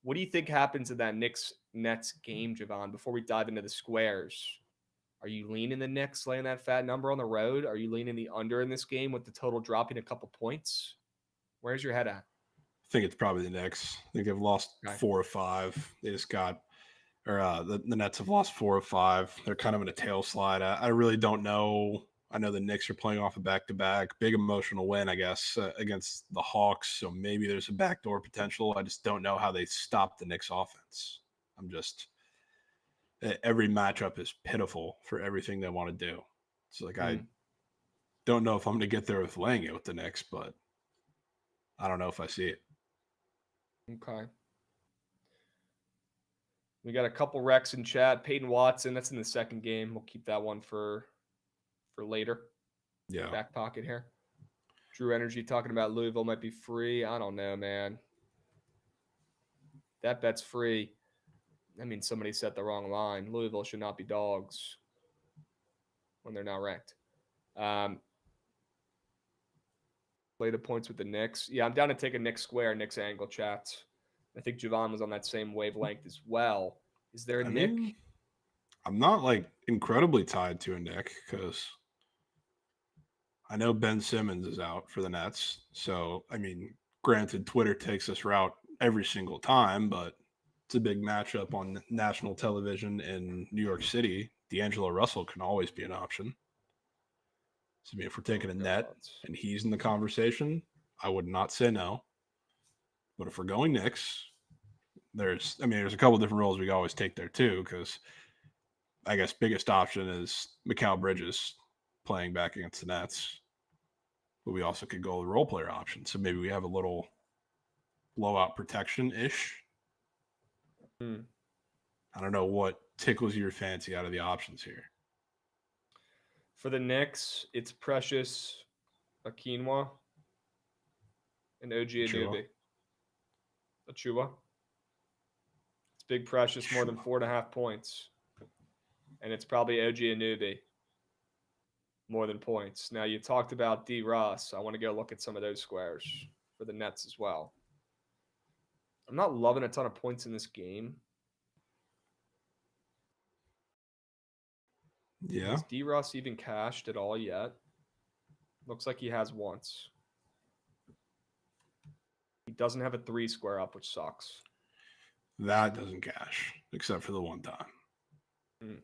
What do you think happens in that Knicks-Nets game, Jovan, before we dive into the squares? Are you leaning the Knicks, laying that fat number on the road? Are you leaning the under in this game with the total dropping a couple points? Where's your head at? I think it's probably the Knicks. I think they've lost 4 or 5. They just got, the Nets have lost 4 or 5. They're kind of in a tail slide. I really don't know. I know the Knicks are playing off a back-to-back. Big emotional win, I guess, against the Hawks. So maybe there's a backdoor potential. I just don't know how they stop the Knicks offense. Every matchup is pitiful for everything they want to do. It's like I don't know if I'm going to get there with laying it with the Knicks, but I don't know if I see it. Okay. We got a couple wrecks in chat. Peyton Watson, that's in the second game. We'll keep that one for later. Yeah. Back pocket here. Drew Energy talking about Louisville might be free. I don't know, man. That bet's free. I mean, somebody set the wrong line. Louisville should not be dogs when they're not ranked. Play the points with the Knicks. Yeah, I'm down to take a Knicks square, Knicks angle chats. I think Jovan was on that same wavelength as well. Is there a Nick? I'm not like incredibly tied to a Nick because I know Ben Simmons is out for the Nets. So, I mean, granted, Twitter takes this route every single time, but it's a big matchup on national television in New York City. D'Angelo Russell can always be an option. So, I mean, if we're taking a net and he's in the conversation, I would not say no. But if we're going Knicks, there's a couple of different roles we always take there too, because I guess biggest option is Mikal Bridges playing back against the Nets. But we also could go the role player option. So maybe we have a little blowout protection-ish. I don't know what tickles your fancy out of the options here. For the Knicks, it's Precious Akinwa and OG Anunoby. Achua. It's Big Precious, more than 4.5 points. And it's probably OG Anunoby, more than points. Now, you talked about D. Ross. I want to go look at some of those squares for the Nets as well. I'm not loving a ton of points in this game. Yeah. Has D. Ross even cashed at all yet? Looks like he has once. He doesn't have a 3 square up, which sucks. That doesn't cash, except for the one time.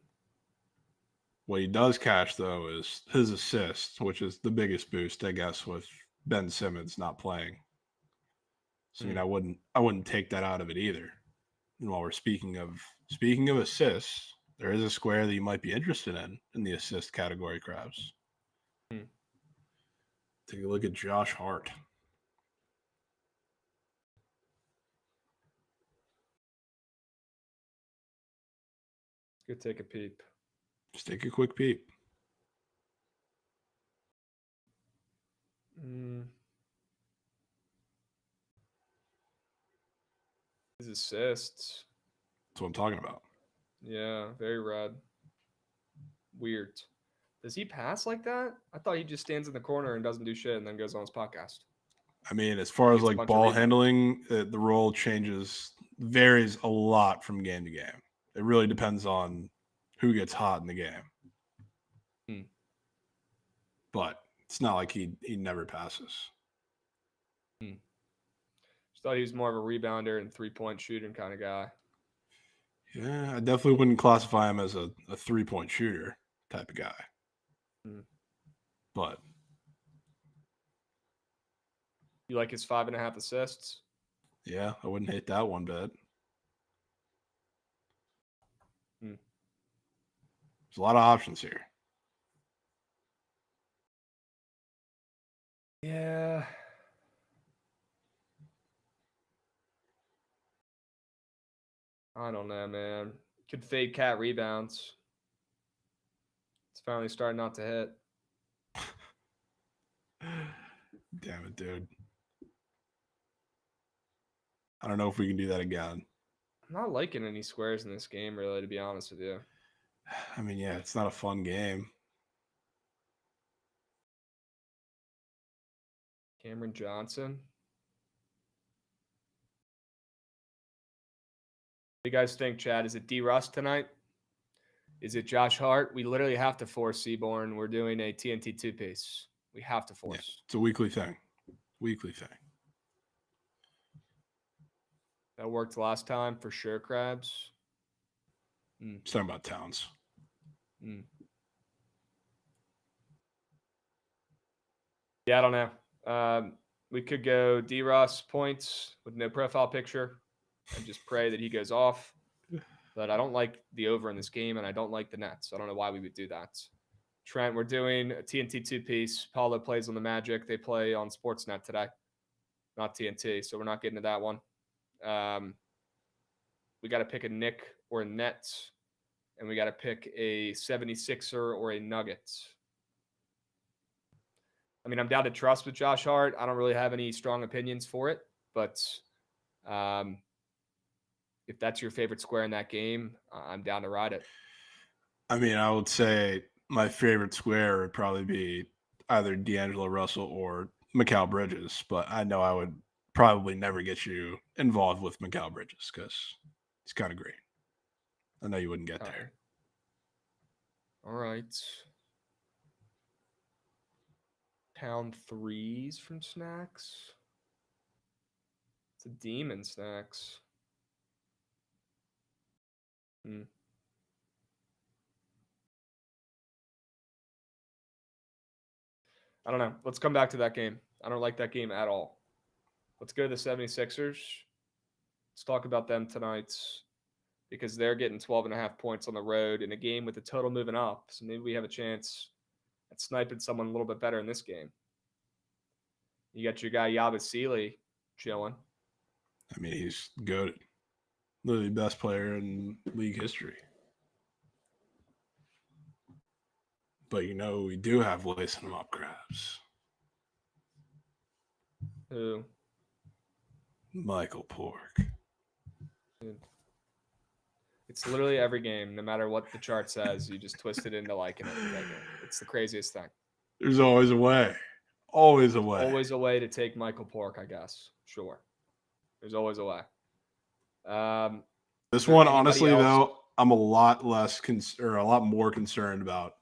What he does cash, though, is his assists, which is the biggest boost, I guess, with Ben Simmons not playing. So, I mean, I wouldn't take that out of it either. And while we're speaking of assists, there is a square that you might be interested in the assist category, Krabs. Take a look at Josh Hart. Let's go take a peep. Just take a quick peep. His assists. That's what I'm talking about. Yeah, very red. Weird. Does he pass like that? I thought he just stands in the corner and doesn't do shit and then goes on his podcast. I mean, as far as like ball handling, the role varies a lot from game to game. It really depends on who gets hot in the game. But it's not like he never passes. Just thought he was more of a rebounder and 3-point shooting kind of guy. Yeah, I definitely wouldn't classify him as a 3-point shooter type of guy. But you like his 5.5 assists? Yeah, I wouldn't hate that one bit. There's a lot of options here. Yeah. I don't know, man. Could fade cat rebounds. It's finally starting not to hit. damn it, dude. I don't know if we can do that again. I'm not liking any squares in this game, really, to be honest with you. I mean, yeah, it's not a fun game. Cameron Johnson. What do you guys think, Chad? Is it D. Russ tonight? Is it Josh Hart? We literally have to force Seaborn. We're doing a TNT 2-piece. We have to force. Yeah, it's a weekly thing. Weekly thing. That worked last time for sure, Krabs. It's talking about Towns. Yeah, I don't know. We could go D-Ross points with no profile picture and just pray that he goes off. But I don't like the over in this game, and I don't like the Nets. I don't know why we would do that. Trent, we're doing a TNT 2-piece. Paulo plays on the Magic. They play on Sportsnet today, not TNT, so we're not getting to that one. We got to pick a Knick or a Nets, and we got to pick a 76er or a Nuggets. I mean, I'm down to trust with Josh Hart. I don't really have any strong opinions for it, but if that's your favorite square in that game, I'm down to ride it. I mean, I would say my favorite square would probably be either D'Angelo Russell or Mikal Bridges, but I know I would probably never get you involved with Mikal Bridges because he's kind of great. I know you wouldn't get there. All right. Pound threes from Snacks. It's a demon, Snacks. I don't know. Let's come back to that game. I don't like that game at all. Let's go to the 76ers. Let's talk about them tonight because they're getting 12.5 points on the road in a game with the total moving up. So maybe we have a chance at sniping someone a little bit better in this game. You got your guy Yabusele chilling. I mean, he's good. Literally the best player in league history. But you know, we do have lacing him up, Krabs. Who? Michael Pork. Dude. It's literally every game, no matter what the chart says, you just twist it into liking it. It's the craziest thing. There's always a way. Always a way. Always a way to take Michael Pork, I guess. Sure. There's always a way. This one, honestly, though, I'm a lot more concerned about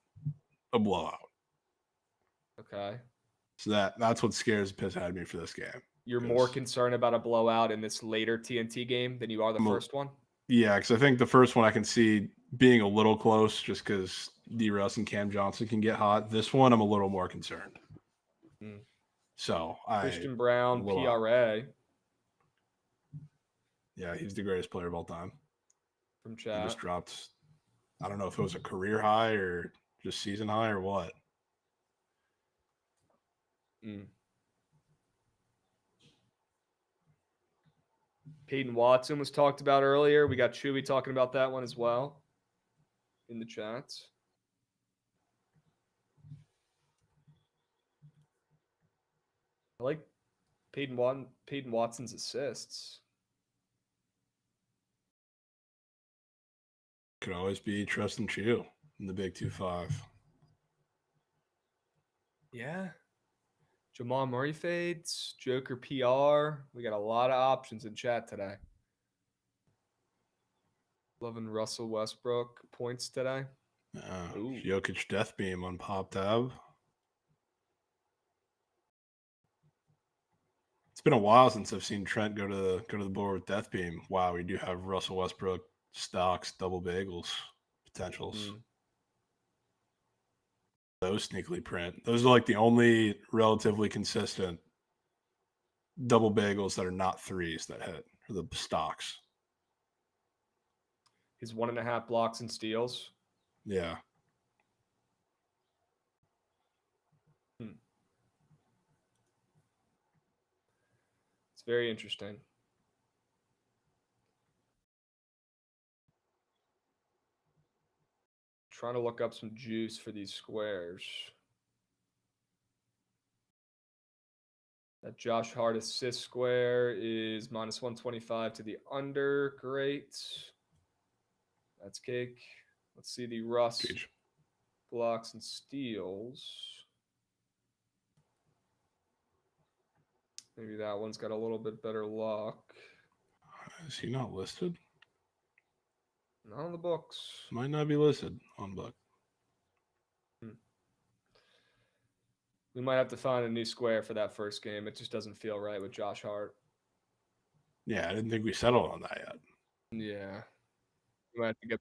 a blowout. Okay. So that's what scares the piss out of me for this game. You're more concerned about a blowout in this later TNT game than you are the first one? Yeah, because I think the first one I can see being a little close just because D-Russ and Cam Johnson can get hot. This one, I'm a little more concerned. So Christian Brown, PRA. Yeah, he's the greatest player of all time. From chat. He just dropped, I don't know if it was a career high or just season high or what. Peyton Watson was talked about earlier. We got Chewy talking about that one as well in the chats. I like Peyton Watson's assists. Could always be Tristan Chew in the Big 2-5. Yeah. Jamal Murray fades, Joker PR. We got a lot of options in chat today. Loving Russell Westbrook points today. Jokic Death Beam on Pop Tab. It's been a while since I've seen Trent go to the board with Death Beam. Wow, we do have Russell Westbrook stocks, double bagels, potentials. Those sneakily print. Those are like the only relatively consistent double bagels that are not threes that hit, or the stocks. His 1.5 blocks and steals. Yeah. It's very interesting. Trying to look up some juice for these squares. That Josh Hart assist square is minus 125 to the under. Great. That's cake. Let's see the Russ Huge. blocks and steals. Maybe that one's got a little bit better luck. Is he not listed? Not on the books. Might not be listed on book. We might have to find a new square for that first game. It just doesn't feel right with Josh Hart. Yeah, I didn't think we settled on that yet. Yeah. We might have to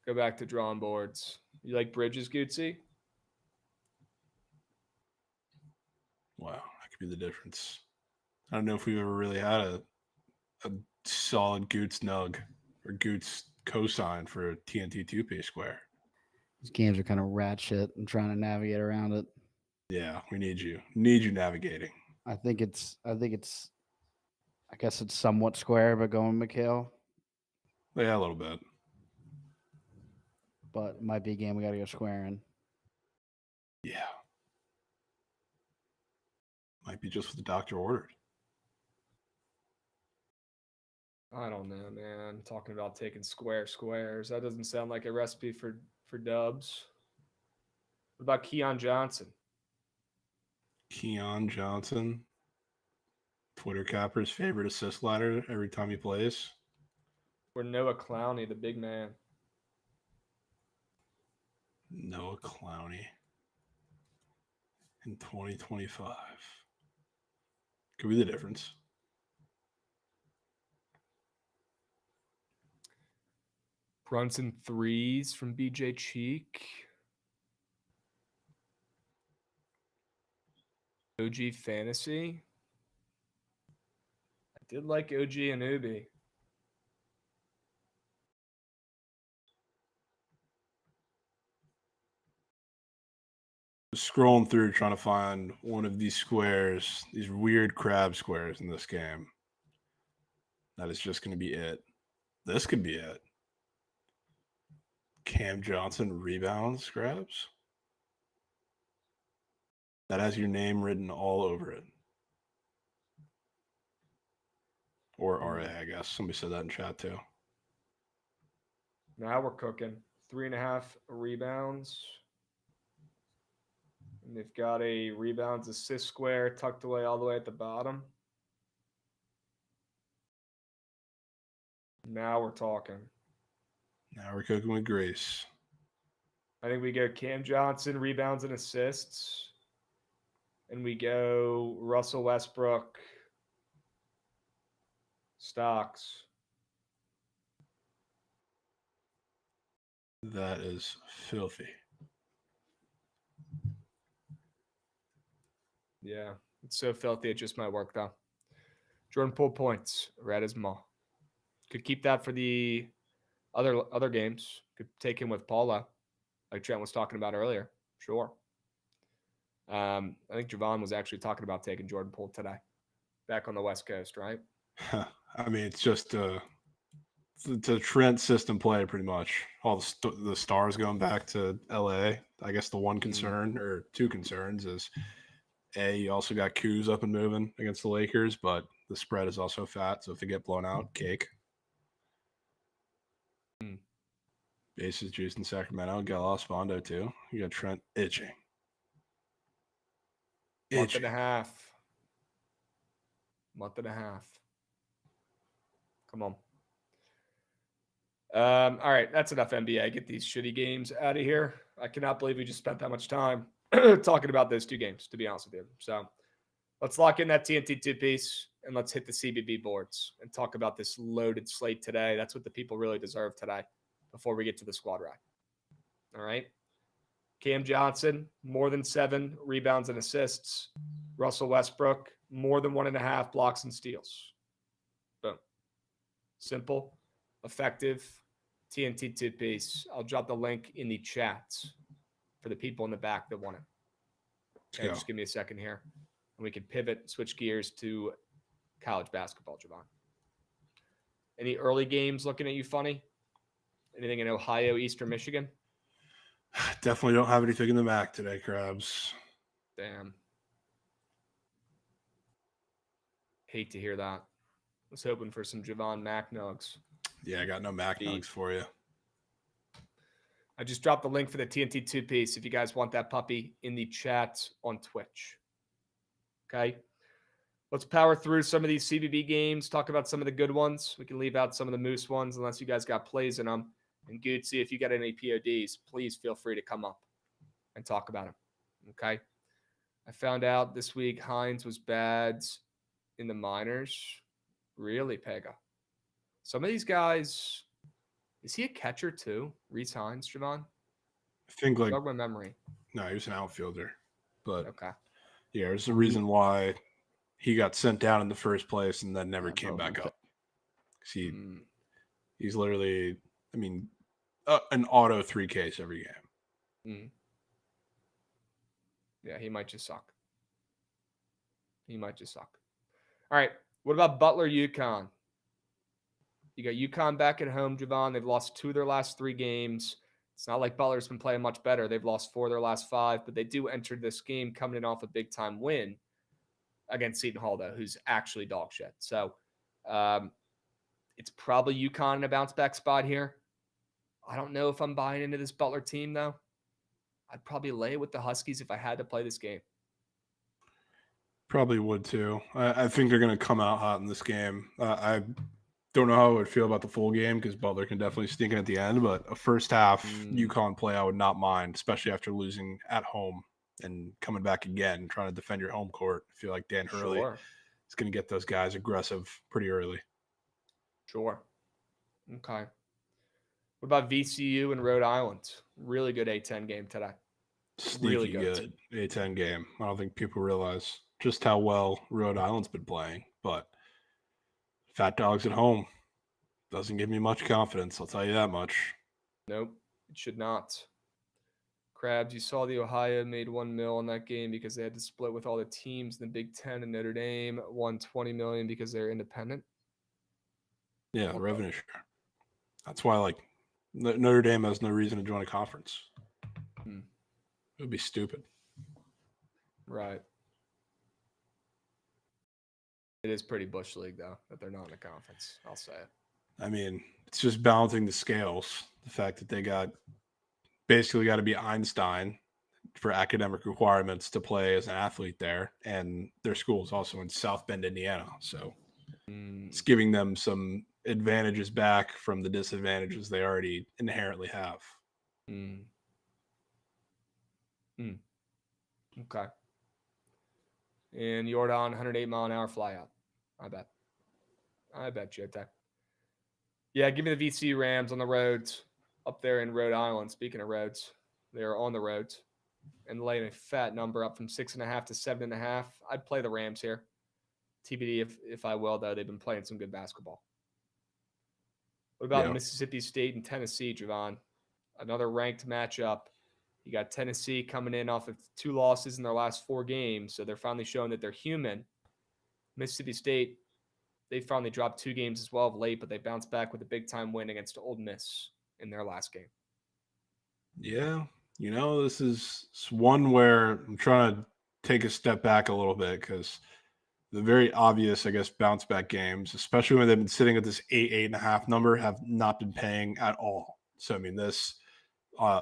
go back to drawing boards. You like Bridges, Gootsy? Wow, that could be the difference. I don't know if we've ever really had a solid Goots nug or Goots cosign for a TNT 2-piece square. These games are kind of rat shit. I'm trying to navigate around it. Yeah, we need you. Need you navigating. I guess it's somewhat square, but going Mikhail. Yeah, a little bit. But it might be a game we got to go square in. Yeah. Might be just what the doctor ordered. I don't know, man. Talking about taking squares. That doesn't sound like a recipe for dubs. What about Keon Johnson? Keon Johnson, Twitter capper's favorite assist ladder every time he plays. Or Noah Clowney, the big man. Noah Clowney in 2025. Could be the difference. Brunson threes from BJ Cheek. OG Fantasy. I did like OG Anubi. Scrolling through trying to find one of these squares, these weird crab squares in this game. That is just going to be it. This could be it. Cam Johnson rebounds Krabs. That has your name written all over it. Or RA, I guess. Somebody said that in chat too. Now we're cooking. 3.5 rebounds. And they've got a rebounds assist square tucked away all the way at the bottom. Now we're talking. Now we're cooking with grace. I think we go Cam Johnson, rebounds and assists. And we go Russell Westbrook, stocks. That is filthy. Yeah, it's so filthy. It just might work, though. Jordan Poole points, red as maw. Could keep that for the other games. Could take him with Paula, like Trent was talking about earlier. Sure. I think Jovan was actually talking about taking Jordan Poole today, back on the West Coast, right? I mean, it's just it's a Trent system play, pretty much. All the stars going back to LA. I guess the one concern or two concerns is you also got Kuz up and moving against the Lakers, but the spread is also fat. So if they get blown out, cake. Bases juice in Sacramento. Got Los Bondo too. You got Trent itching. Month and a half. Come on. All right, that's enough NBA. Get these shitty games out of here. I cannot believe we just spent that much time talking about those two games, to be honest with you. So let's lock in that TNT 2-piece and let's hit the CBB boards and talk about this loaded slate today. That's what the people really deserve today before we get to the squad ride. All right. Cam Johnson, more than 7 rebounds and assists. Russell Westbrook, more than 1.5 blocks and steals. Boom. Simple, effective, TNT 2-piece. I'll drop the link in the chat for the people in the back that want it. Okay, just give me a second here. And we can pivot, switch gears to college basketball, Jovan. Any early games looking at you funny? Anything in Ohio, Eastern Michigan? Definitely don't have anything in the MAC today, Krabs. Damn. Hate to hear that. Was hoping for some Jovan Mac nugs. Yeah, I got no Mac nugs for you. I just dropped the link for the TNT 2-piece if you guys want that puppy in the chat on Twitch. Okay. Let's power through some of these CBB games, talk about some of the good ones. We can leave out some of the Moose ones unless you guys got plays in them. And Gootsy, if you got any PODs, please feel free to come up and talk about them. Okay. I found out this week Hines was bad in the minors. Really, Pega? Some of these guys, is he a catcher too? Reese Hines, Jovan? I think like jog my memory. No, he was an outfielder. But okay. Yeah, there's a reason why he got sent down in the first place and then never came back up. He's literally, I mean, an auto 3Ks every game. Yeah, he might just suck. All right. What about Butler UConn? You got UConn back at home, Jovan. They've lost 2 of their last 3 games. It's not like Butler's been playing much better. They've lost 4 of their last 5, but they do enter this game coming in off a big-time win against Seton Hall, though, who's actually dog shit. So it's probably UConn in a bounce-back spot here. I don't know if I'm buying into this Butler team, though. I'd probably lay with the Huskies if I had to play this game. Probably would, too. I think they're going to come out hot in this game. I don't know how I would feel about the full game because Butler can definitely sneak in at the end, but a first half UConn play I would not mind, especially after losing at home and coming back again, trying to defend your home court. I feel like Dan Hurley is going to get those guys aggressive pretty early. Sure. Okay. What about VCU and Rhode Island? Really good A-10 game today. Sneaky really good A-10 game. I don't think people realize just how well Rhode Island's been playing, but Fat Dogs at home doesn't give me much confidence. I'll tell you that much. Nope, it should not. Krabs, you saw the Ohio made $1 million in that game because they had to split with all the teams in the Big Ten, and Notre Dame won $20 million because they're independent. Yeah, revenue share. That's why, like, Notre Dame has no reason to join a conference. It would be stupid. Right. It is pretty Bush League, though, that they're not in a conference. I'll say it. I mean, it's just balancing the scales. The fact that they basically got to be Einstein for academic requirements to play as an athlete there. And their school is also in South Bend, Indiana. So it's giving them some advantages back from the disadvantages they already inherently have. Okay. And Jordan, 108-mile-an-hour flyout. I bet, J-Tech. Yeah, give me the VCU Rams on the roads up there in Rhode Island. Speaking of roads, they're on the roads and laying a fat number up from 6.5 to 7.5. I'd play the Rams here. TBD if I will, though. They've been playing some good basketball. What about Mississippi State and Tennessee, Jovan? Another ranked matchup. You got Tennessee coming in off of 2 losses in their last 4 games, so they're finally showing that they're human. Mississippi State, they finally dropped 2 games as well of late, but they bounced back with a big-time win against Ole Miss in their last game. Yeah, this is one where I'm trying to take a step back a little bit because the very obvious, I guess, bounce-back games, especially when they've been sitting at this 8.5 number, have not been paying at all. So, I mean, this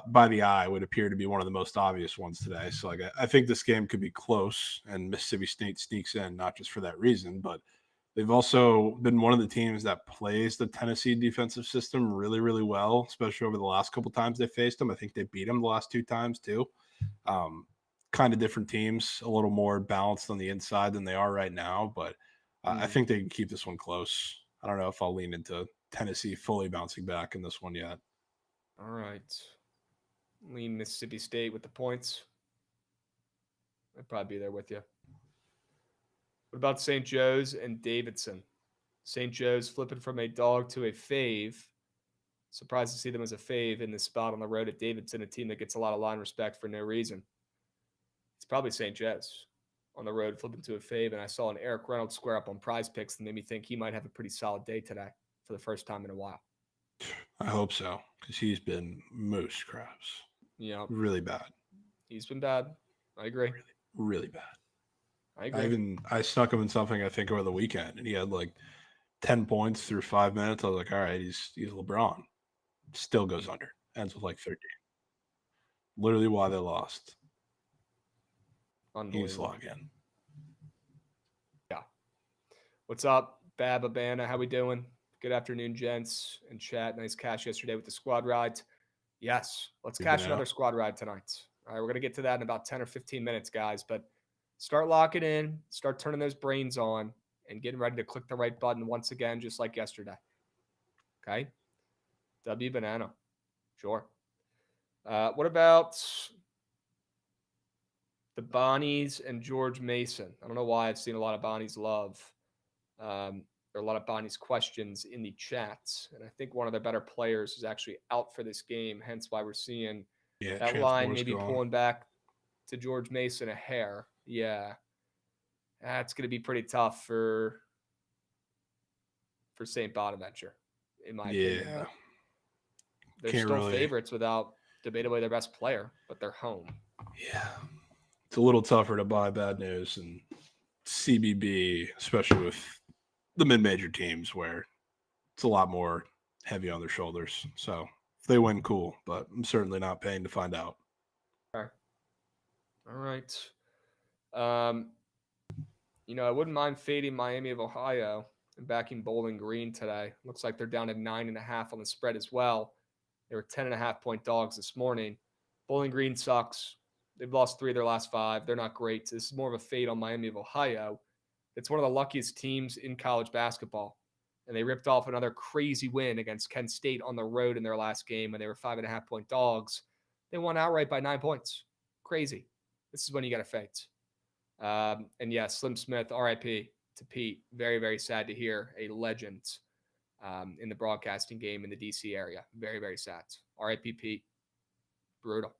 by the eye would appear to be one of the most obvious ones today. So like I think this game could be close and Mississippi State sneaks in, not just for that reason, but they've also been one of the teams that plays the Tennessee defensive system really, really well, especially over the last couple times they faced them. I think they beat them the last 2 times too. Kind of different teams, a little more balanced on the inside than they are right now, but I think they can keep this one close. I don't know if I'll lean into Tennessee fully bouncing back in this one yet. All right. Lean Mississippi State with the points. I'd probably be there with you. What about St. Joe's and Davidson? St. Joe's flipping from a dog to a fave. Surprised to see them as a fave in this spot on the road at Davidson, a team that gets a lot of line respect for no reason. It's probably St. Joe's on the road flipping to a fave, and I saw an Eric Reynolds square up on Prize Picks that made me think he might have a pretty solid day today for the first time in a while. I hope so, because he's been moose Krabs. Yeah. Really bad. He's been bad. I agree. Really, really bad. I agree. I snuck him in something I think over the weekend, and he had like 10 points through 5 minutes. I was like, all right, he's LeBron. Still goes under. Ends with like 13. Literally why they lost. He needs to Unbelievable. log in. Yeah. What's up, Bababana? How we doing? Good afternoon, gents and chat. Nice cash yesterday with the squad rides. Yes, let's cash another squad ride tonight. All right, we're going to get to that in about 10 or 15 minutes, guys. But start locking in, start turning those brains on, and getting ready to click the right button once again, just like yesterday. Okay? W Banana. Sure. What about the Bonnies and George Mason? I don't know why I've seen a lot of Bonnies love. There are a lot of Bonnie's questions in the chats, and I think one of their better players is actually out for this game, hence why we're seeing that line maybe pulling back to George Mason a hair. Yeah, that's going to be pretty tough for St. Bonaventure, in my opinion. But they're still favorites without debatably their best player, but they're home. Yeah, it's a little tougher to buy bad news and CBB, especially with the mid-major teams where it's a lot more heavy on their shoulders. So if they win, cool, but I'm certainly not paying to find out. All right. I wouldn't mind fading Miami of Ohio and backing Bowling Green today. Looks like they're down to 9.5 on the spread as well. They were 10.5-point dogs this morning. Bowling Green sucks. They've lost 3 of their last 5. They're not great. This is more of a fade on Miami of Ohio. It's one of the luckiest teams in college basketball. And they ripped off another crazy win against Kent State on the road in their last game when they were 5.5-point dogs. They won outright by 9 points. Crazy. This is when you got to fade. And yeah, Slim Smith, RIP to Pete. Very, very sad to hear. A legend in the broadcasting game in the DC area. Very, very sad. RIP Pete. Brutal.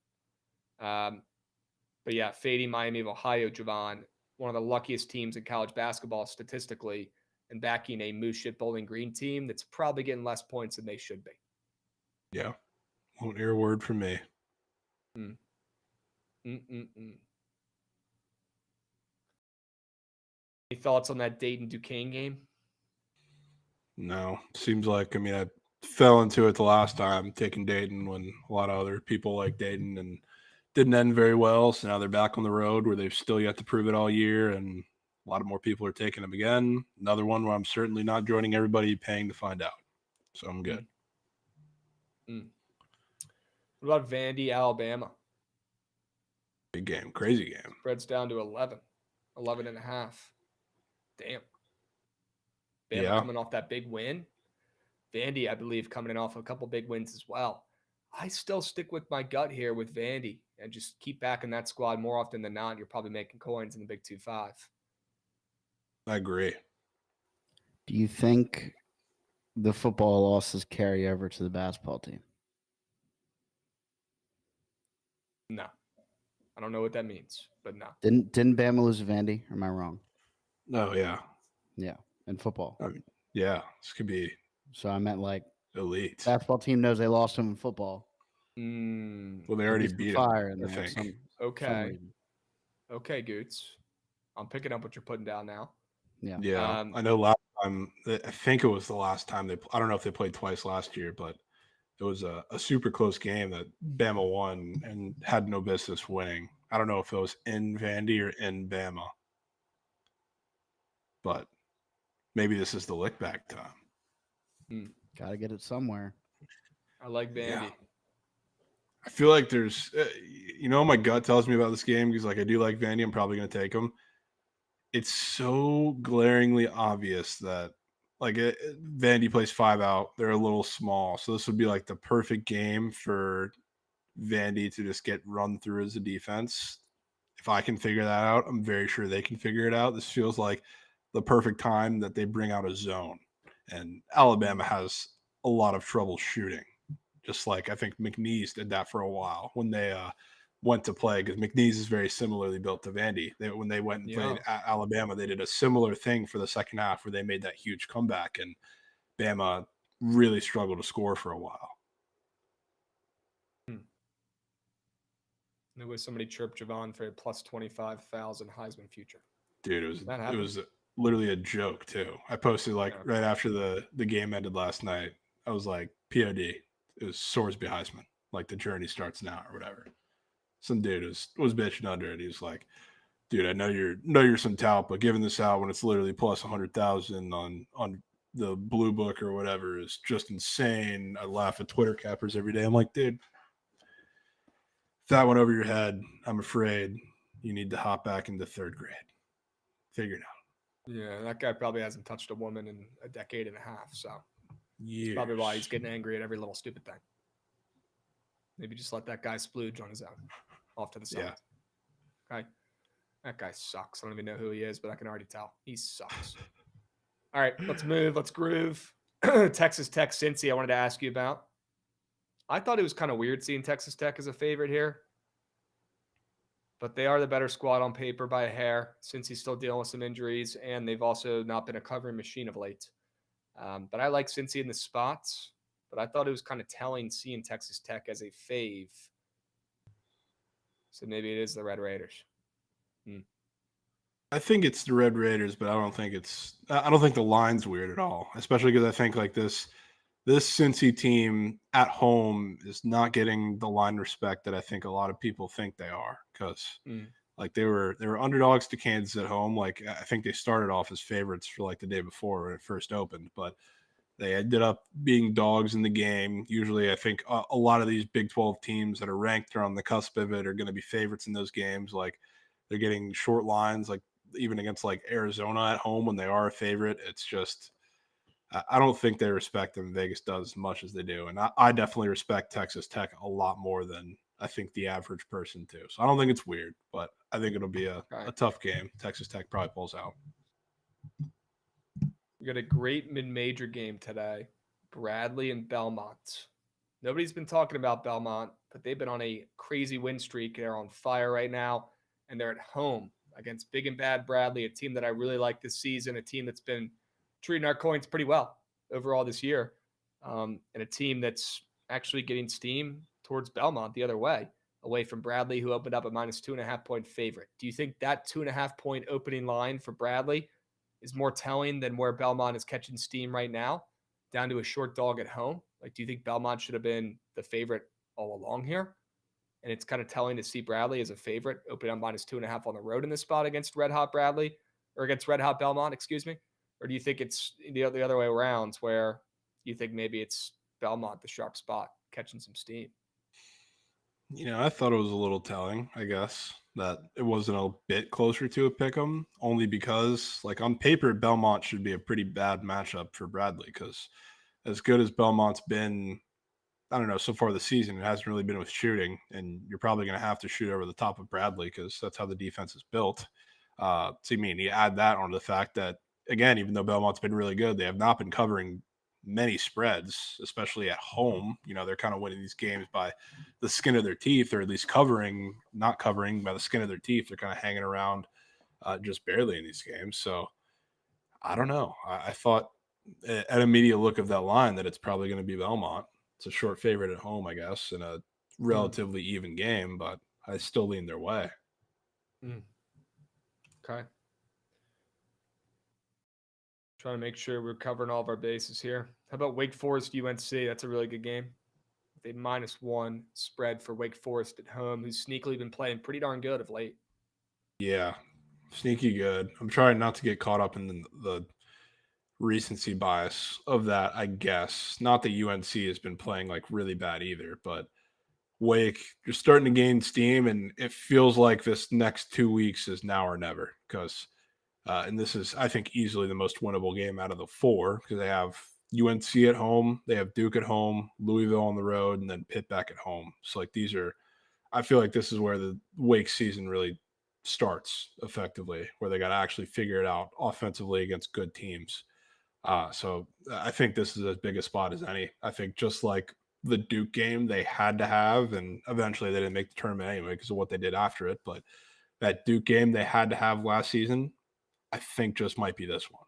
But yeah, fading Miami of Ohio, Jovan, one of the luckiest teams in college basketball statistically, and backing a moose shit Bowling Green team that's probably getting less points than they should be. Yeah. Won't hear a word from me. Any thoughts on that Dayton Duquesne game? No. Seems like, I fell into it the last time, taking Dayton when a lot of other people like Dayton and didn't end very well. So now they're back on the road where they've still yet to prove it all year. And a lot of more people are taking them again. Another one where I'm certainly not joining everybody paying to find out. So I'm good. What about Vandy, Alabama? Big game. Crazy game. Spread's down to 11.5. Damn. Bama coming off that big win. Vandy, I believe, coming in off a couple big wins as well. I still stick with my gut here with Vandy and just keep backing that squad more often than not. You're probably making coins in the Big 2-5. I agree. Do you think the football losses carry over to the basketball team? No. I don't know what that means, but no. Didn't Bama lose to Vandy? Or am I wrong? Oh, yeah. Yeah, in football. Yeah, this could be. So I meant like elite. Basketball team knows they lost them in football. Well, they already beat them, I think. Okay, Goots. I'm picking up what you're putting down now. Yeah. I know last time, I think it was the last time I don't know if they played twice last year, but it was a super close game that Bama won and had no business winning. I don't know if it was in Vandy or in Bama, but maybe this is the lick back time. Got to get it somewhere. I like Vandy. Yeah. I feel like there's, my gut tells me about this game because, I do like Vandy. I'm probably going to take them. It's so glaringly obvious that, Vandy plays 5 out. They're a little small. So this would be, the perfect game for Vandy to just get run through as a defense. If I can figure that out, I'm very sure they can figure it out. This feels like the perfect time that they bring out a zone. And Alabama has a lot of trouble shooting. Just like I think McNeese did that for a while when they went to play, because McNeese is very similarly built to Vandy. When they went and played at Alabama, they did a similar thing for the second half where they made that huge comeback, and Bama really struggled to score for a while. There was somebody chirped Jovan for a plus 25,000 Heisman future. Dude, it was literally a joke too. I posted right after the game ended last night. I was like, POD. It was Sorsby Heisman. Like the journey starts now or whatever. Some dude was bitching under it. He was like, dude, I know you're some tout, but giving this out when it's literally plus 100,000 on the blue book or whatever is just insane. I laugh at Twitter cappers every day. I'm like, dude, if that went over your head, I'm afraid you need to hop back into third grade. Figure it out. Yeah, that guy probably hasn't touched a woman in a decade and a half, so that's probably why he's getting angry at every little stupid thing. Maybe just let that guy splooge on his own, off to the side. Yeah. Okay. That guy sucks. I don't even know who he is, but I can already tell. He sucks. All right, let's move. Let's groove. Texas Tech, Cincy, I wanted to ask you about. I thought it was kind of weird seeing Texas Tech as a favorite here, but they are the better squad on paper by a hair. Cincy's still dealing with some injuries, and they've also not been a covering machine of late. But I like Cincy in the spots, but I thought it was kind of telling seeing Texas Tech as a fave. So maybe it is the Red Raiders. I think it's the Red Raiders, but I don't think the line's weird at all, especially because I think like this Cincy team at home is not getting the line respect that I think a lot of people think they are, because like they were underdogs to Kansas at home. Like I think they started off as favorites for like the day before when it first opened, but they ended up being dogs in the game. Usually I think a lot of these Big 12 teams that are ranked or on the cusp of it are going to be favorites in those games. Like they're getting short lines, like even against like Arizona at home when they are a favorite. It's just, I don't think they respect them. Vegas does as much as they do. And I definitely respect Texas Tech a lot more than I think the average person too. So I don't think it's weird, but I think it'll be a tough game. Texas Tech probably pulls out. We got a great mid-major game today. Bradley and Belmont. Nobody's been talking about Belmont, but they've been on a crazy win streak. They're on fire right now, and they're at home against big and bad Bradley, a team that I really like this season, a team that's been treating our coins pretty well overall this year, and a team that's actually getting steam towards Belmont the other way, away from Bradley, who opened up a minus 2.5 point favorite. Do you think that 2.5 point opening line for Bradley is more telling than where Belmont is catching steam right now, down to a short dog at home? Like, do you think Belmont should have been the favorite all along here? And it's kind of telling to see Bradley as a favorite, opening on minus 2.5 on the road in this spot against Red Hot Bradley, or against Red Hot Belmont, excuse me. Or do you think it's the other way around, where you think maybe it's Belmont, the sharp spot, catching some steam? I thought it was a little telling, I guess, that it wasn't a bit closer to a pick'em, only because, like, on paper, Belmont should be a pretty bad matchup for Bradley, because as good as Belmont's been, I don't know, so far this season, it hasn't really been with shooting, and you're probably going to have to shoot over the top of Bradley because that's how the defense is built. So, you add that onto the fact that, again, even though Belmont's been really good, they have not been covering many spreads, especially at home. They're kind of winning these games by the skin of their teeth, or at least not covering by the skin of their teeth. They're kind of hanging around just barely in these games. So I don't know. I thought at immediate look of that line that it's probably going to be Belmont. It's a short favorite at home, I guess, in a relatively even game, but I still lean their way. Okay. Trying to make sure we're covering all of our bases here. How about Wake Forest UNC? That's a really good game. They -1 spread for Wake Forest at home, who's sneakily been playing pretty darn good of late. Yeah, sneaky good. I'm trying not to get caught up in the recency bias of that, I guess. Not that UNC has been playing like really bad either, but Wake, you're starting to gain steam, and it feels like this next 2 weeks is now or never, because and this is, I think, easily the most winnable game out of the four, because they have UNC at home, they have Duke at home, Louisville on the road, and then Pitt back at home. So like I feel like this is where the Wake season really starts effectively, where they got to actually figure it out offensively against good teams. So I think this is as big a spot as any. I think just like the Duke game they had to have, and eventually they didn't make the tournament anyway because of what they did after it, but that Duke game they had to have last season, I think just might be this one,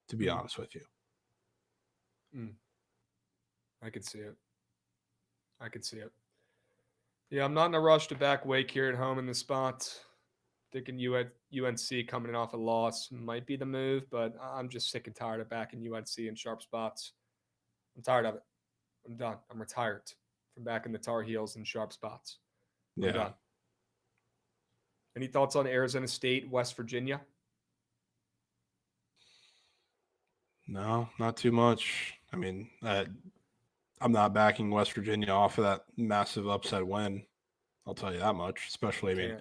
to be honest with you. I could see it. Yeah, I'm not in a rush to back Wake here at home in the spot. Thinking UNC coming off a loss might be the move, but I'm just sick and tired of backing UNC in sharp spots. I'm tired of it. I'm done. I'm retired from backing the Tar Heels in sharp spots. I'm done. Any thoughts on Arizona State, West Virginia? No, not too much. I mean, I'm not backing West Virginia off of that massive upset win. I'll tell you that much. Especially, I mean,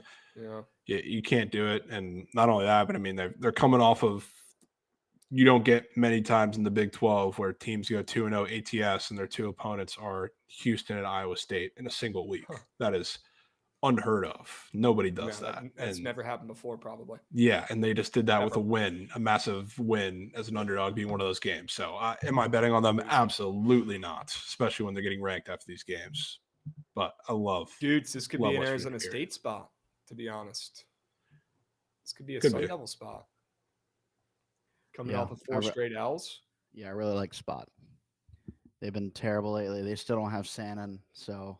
you can't do it. And not only that, but I mean, they're coming off of. You don't get many times in the Big 12 where teams go 2-0 ATS and their two opponents are Houston and Iowa State in a single week. Huh. That is unheard of. Nobody does that. That's never happened before, probably. Yeah, and they just did that with a win, a massive win as an underdog being one of those games. So am I betting on them? Absolutely not, especially when they're getting ranked after these games. But I love Dudes, this could be an Arizona State spot, to be honest. This could be a Sun Devil spot. Coming off of 4 straight L's. Yeah, I really like Spot. They've been terrible lately. They still don't have Sannon, so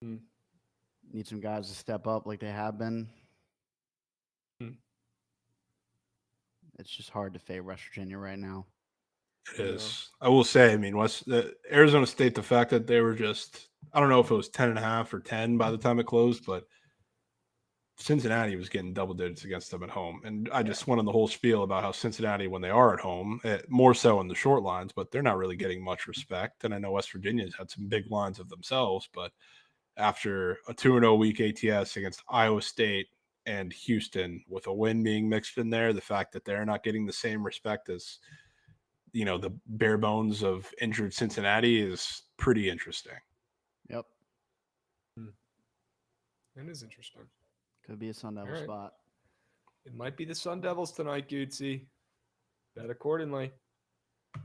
need some guys to step up like they have been. It's just hard to fade West Virginia right now. It is. I will say, I mean, Arizona State, the fact that they were just, I don't know if it was 10.5 or 10 by the time it closed, but Cincinnati was getting double digits against them at home. And I just went on the whole spiel about how Cincinnati, when they are at home, more so in the short lines, but they're not really getting much respect. And I know West Virginia's had some big lines of themselves, but after a 2-0 week ATS against Iowa State and Houston, with a win being mixed in there, the fact that they're not getting the same respect as, the bare bones of injured Cincinnati is pretty interesting. Yep. It is interesting. Could be a Sun Devil spot. It might be the Sun Devils tonight, Goodsy. Bet accordingly.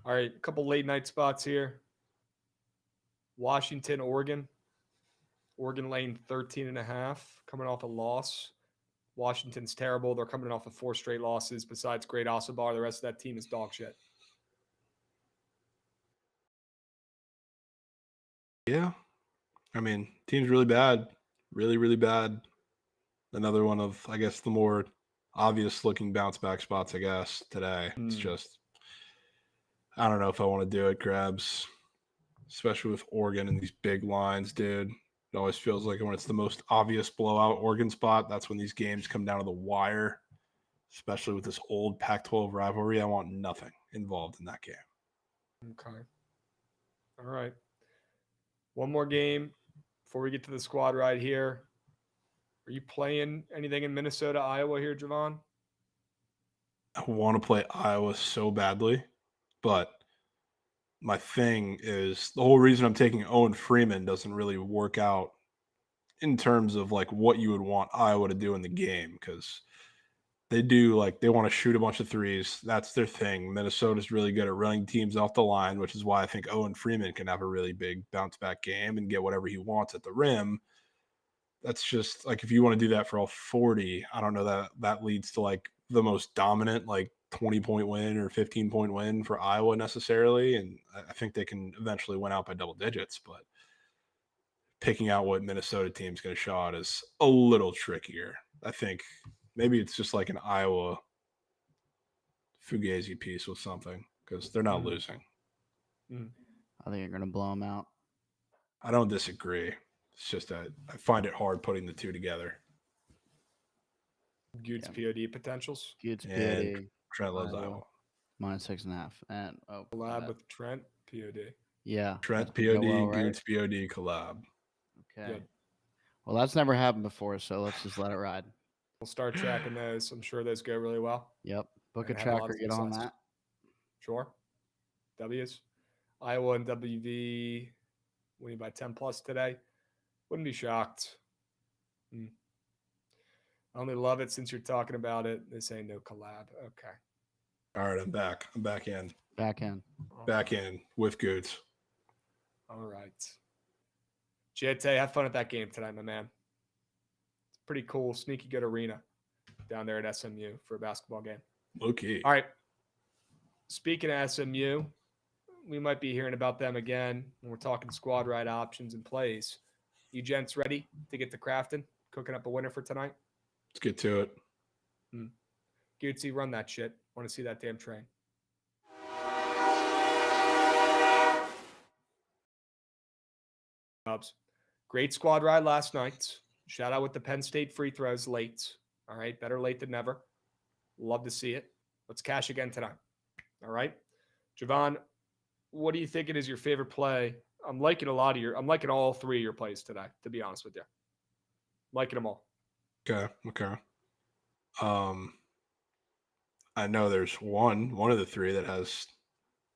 All right, a couple late night spots here. Washington, Oregon. Oregon laying 13.5, coming off a loss. Washington's terrible. They're coming off of 4 straight losses. Besides Great Osabar, the rest of that team is dog shit. Yeah. I mean, team's really bad. Really, really bad. Another one of, I guess, the more obvious looking bounce back spots, I guess, today. It's just, I don't know if I want to do it, Krabs, especially with Oregon and these big lines, dude. It always feels like when it's the most obvious blowout Oregon spot, that's when these games come down to the wire, especially with this old Pac-12 rivalry. I want nothing involved in that game. Okay. All right. One more game before we get to the squad ride here. Are you playing anything in Minnesota, Iowa here, Jovan? I want to play Iowa so badly, but my thing is the whole reason I'm taking Owen Freeman doesn't really work out in terms of like what you would want Iowa to do in the game, because they want to shoot a bunch of threes. That's their thing. Minnesota's really good at running teams off the line, which is why I think Owen Freeman can have a really big bounce back game and get whatever he wants at the rim. That's just like, if you want to do that for all 40, I don't know that leads to like the most dominant, like 20-point win or 15-point win for Iowa necessarily. And I think they can eventually win out by double digits, but picking out what Minnesota team's going to show out is a little trickier. I think maybe it's just like an Iowa Fugazi piece with something, because they're not losing. I think you're going to blow them out. I don't disagree. It's just that I find it hard putting the two together. Goods POD potentials. Goods POD. Trent loves Iowa. -6.5. And collab with Trent POD. Yeah. Trent POD, Goods POD collab. Okay. Good. Well, that's never happened before, so let's just let it ride. We'll start tracking those. I'm sure those go really well. Yep. Book a tracker, get on that. Sure. W's. Iowa and WV winning by 10 plus today. Wouldn't be shocked. I only love it since you're talking about it. This ain't no collab. Okay. All right, I'm back. I'm back in. Back in. Back in with Goods. All right. JT, have fun at that game tonight, my man. It's pretty cool, sneaky good arena down there at SMU for a basketball game. Okay. All right. Speaking of SMU, we might be hearing about them again when we're talking squad ride options and plays. You gents ready to get to crafting, cooking up a winner for tonight? Let's get to it. Gootsy, run that shit. Want to see that damn train. Cubs. Great squad ride last night. Shout out with the Penn State free throws late. All right. Better late than never. Love to see it. Let's cash again tonight. All right. Jovan, what do you think it is your favorite play? I'm liking I'm liking all three of your plays today, to be honest with you. Liking them all. Okay. I know there's one of the three that has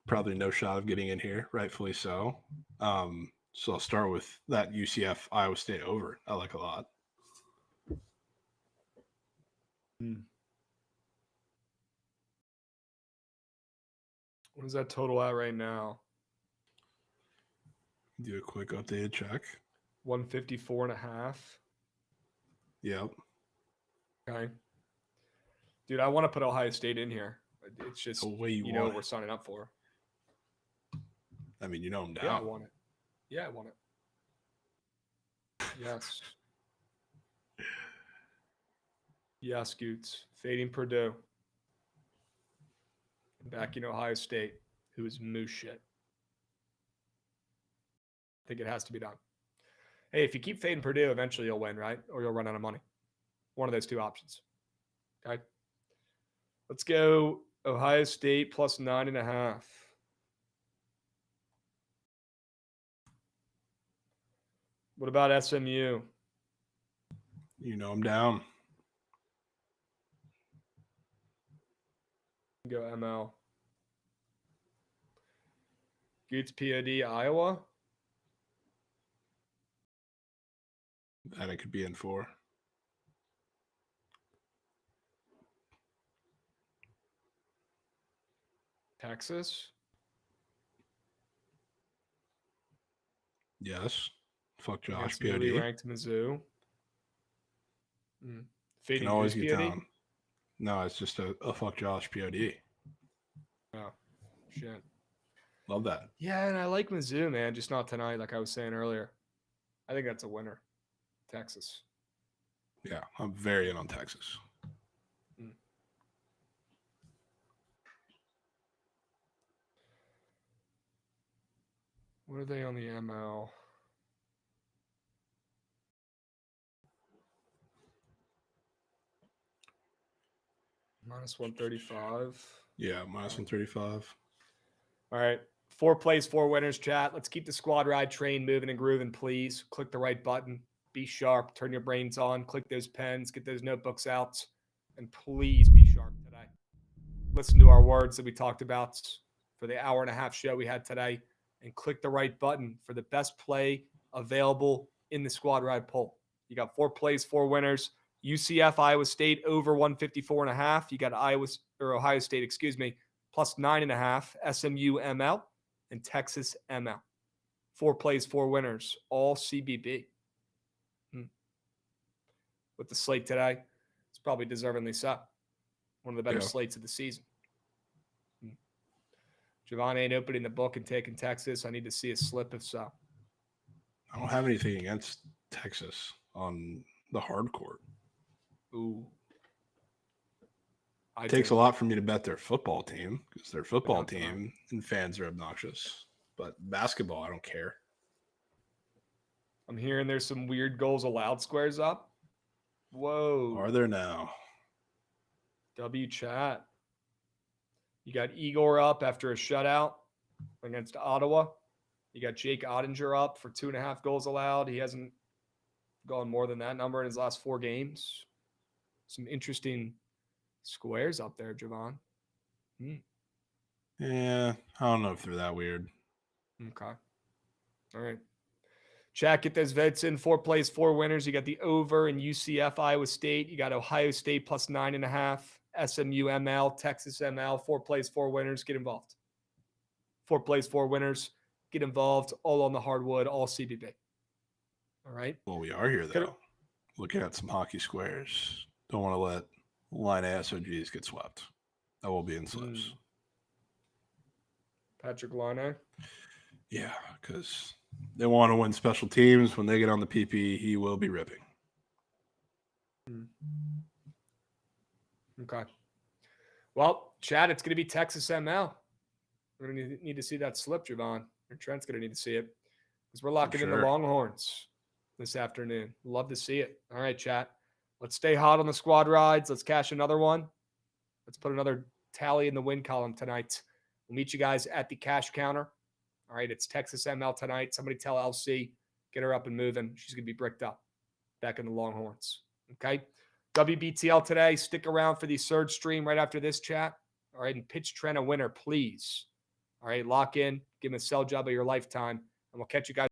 probably no shot of getting in here, rightfully so. So I'll start with that UCF Iowa State over. I like a lot. What is that total at right now? Do a quick updated check. 154.5. Yep. Okay. Dude, I want to put Ohio State in here. It's just, the way you know what we're signing up for. I mean, you know I'm down. Yeah, I want it. Yeah, I want it. Yes. Yes, Goots. Fading Purdue. Backing Ohio State, who is moose shit. I think it has to be done. Hey, if you keep fading Purdue, eventually you'll win, right? Or you'll run out of money. One of those two options. Okay. Let's go Ohio State plus 9.5. What about SMU? You know I'm down. Go ML. Goots POD Iowa. That it could be in for. Texas. Yes. Fuck Josh. Against POD. newly ranked Mizzou. Can always get down. No, it's just a fuck Josh POD. Oh, shit. Love that. Yeah, and I like Mizzou, man. Just not tonight, like I was saying earlier. I think that's a winner. Texas. Yeah, I'm very in on Texas. What are they on the ML? Minus 135. Yeah, minus 135. All right. 4 plays, 4 winners, chat. Let's keep the squad ride train moving and grooving, please. Click the right button. Be sharp. Turn your brains on. Click those pens. Get those notebooks out. And please be sharp today. Listen to our words that we talked about for the hour-and-a-half show we had today. And click the right button for the best play available in the squad ride poll. You got 4 plays, 4 winners. UCF, Iowa State over 154.5. You got Ohio State, plus 9.5. SMU ML and Texas ML. 4 plays, 4 winners, all CBB. With the slate today, it's probably deservingly so. One of the better slates of the season. Jovan ain't opening the book and taking Texas. I need to see a slip if so. I don't have anything against Texas on the hard court. Ooh. It takes a lot for me to bet their football team because their football team and fans are obnoxious. But basketball, I don't care. I'm hearing there's some weird goals allowed squares up. Whoa. Are there now? W chat. You got Igor up after a shutout against Ottawa. You got Jake Ottinger up for 2.5 goals allowed. He hasn't gone more than that number in his last 4 games. Some interesting squares up there, Jovan. Yeah, I don't know if they're that weird. Okay. All right. Chat, get those votes in. 4 plays, 4 winners. You got the over in UCF, Iowa State. You got Ohio State plus 9.5. SMU ML, Texas ML. 4 plays, 4 winners. Get involved. 4 plays, 4 winners. Get involved. All on the hardwood, all CBB. All right. Well, we are here, though. Looking at some hockey squares. Don't want to let line of SOGs get swept. That will be in slips. Patrick Line. Yeah, because they want to win special teams. When they get on the PP, he will be ripping. Okay. Well, Chad, it's going to be Texas ML. We're going to need to see that slip, Jovan. Or Trent's going to need to see it because we're locking in the Longhorns this afternoon. Love to see it. All right, chat. Let's stay hot on the squad rides. Let's cash another one. Let's put another tally in the win column tonight. We'll meet you guys at the cash counter. All right, it's Texas ML tonight. Somebody tell LC, get her up and moving. She's going to be bricked up back in the Longhorns. Okay? WBTL today. Stick around for the surge stream right after this chat. All right, and pitch Trent a winner, please. All right, lock in. Give him a sell job of your lifetime, and we'll catch you guys.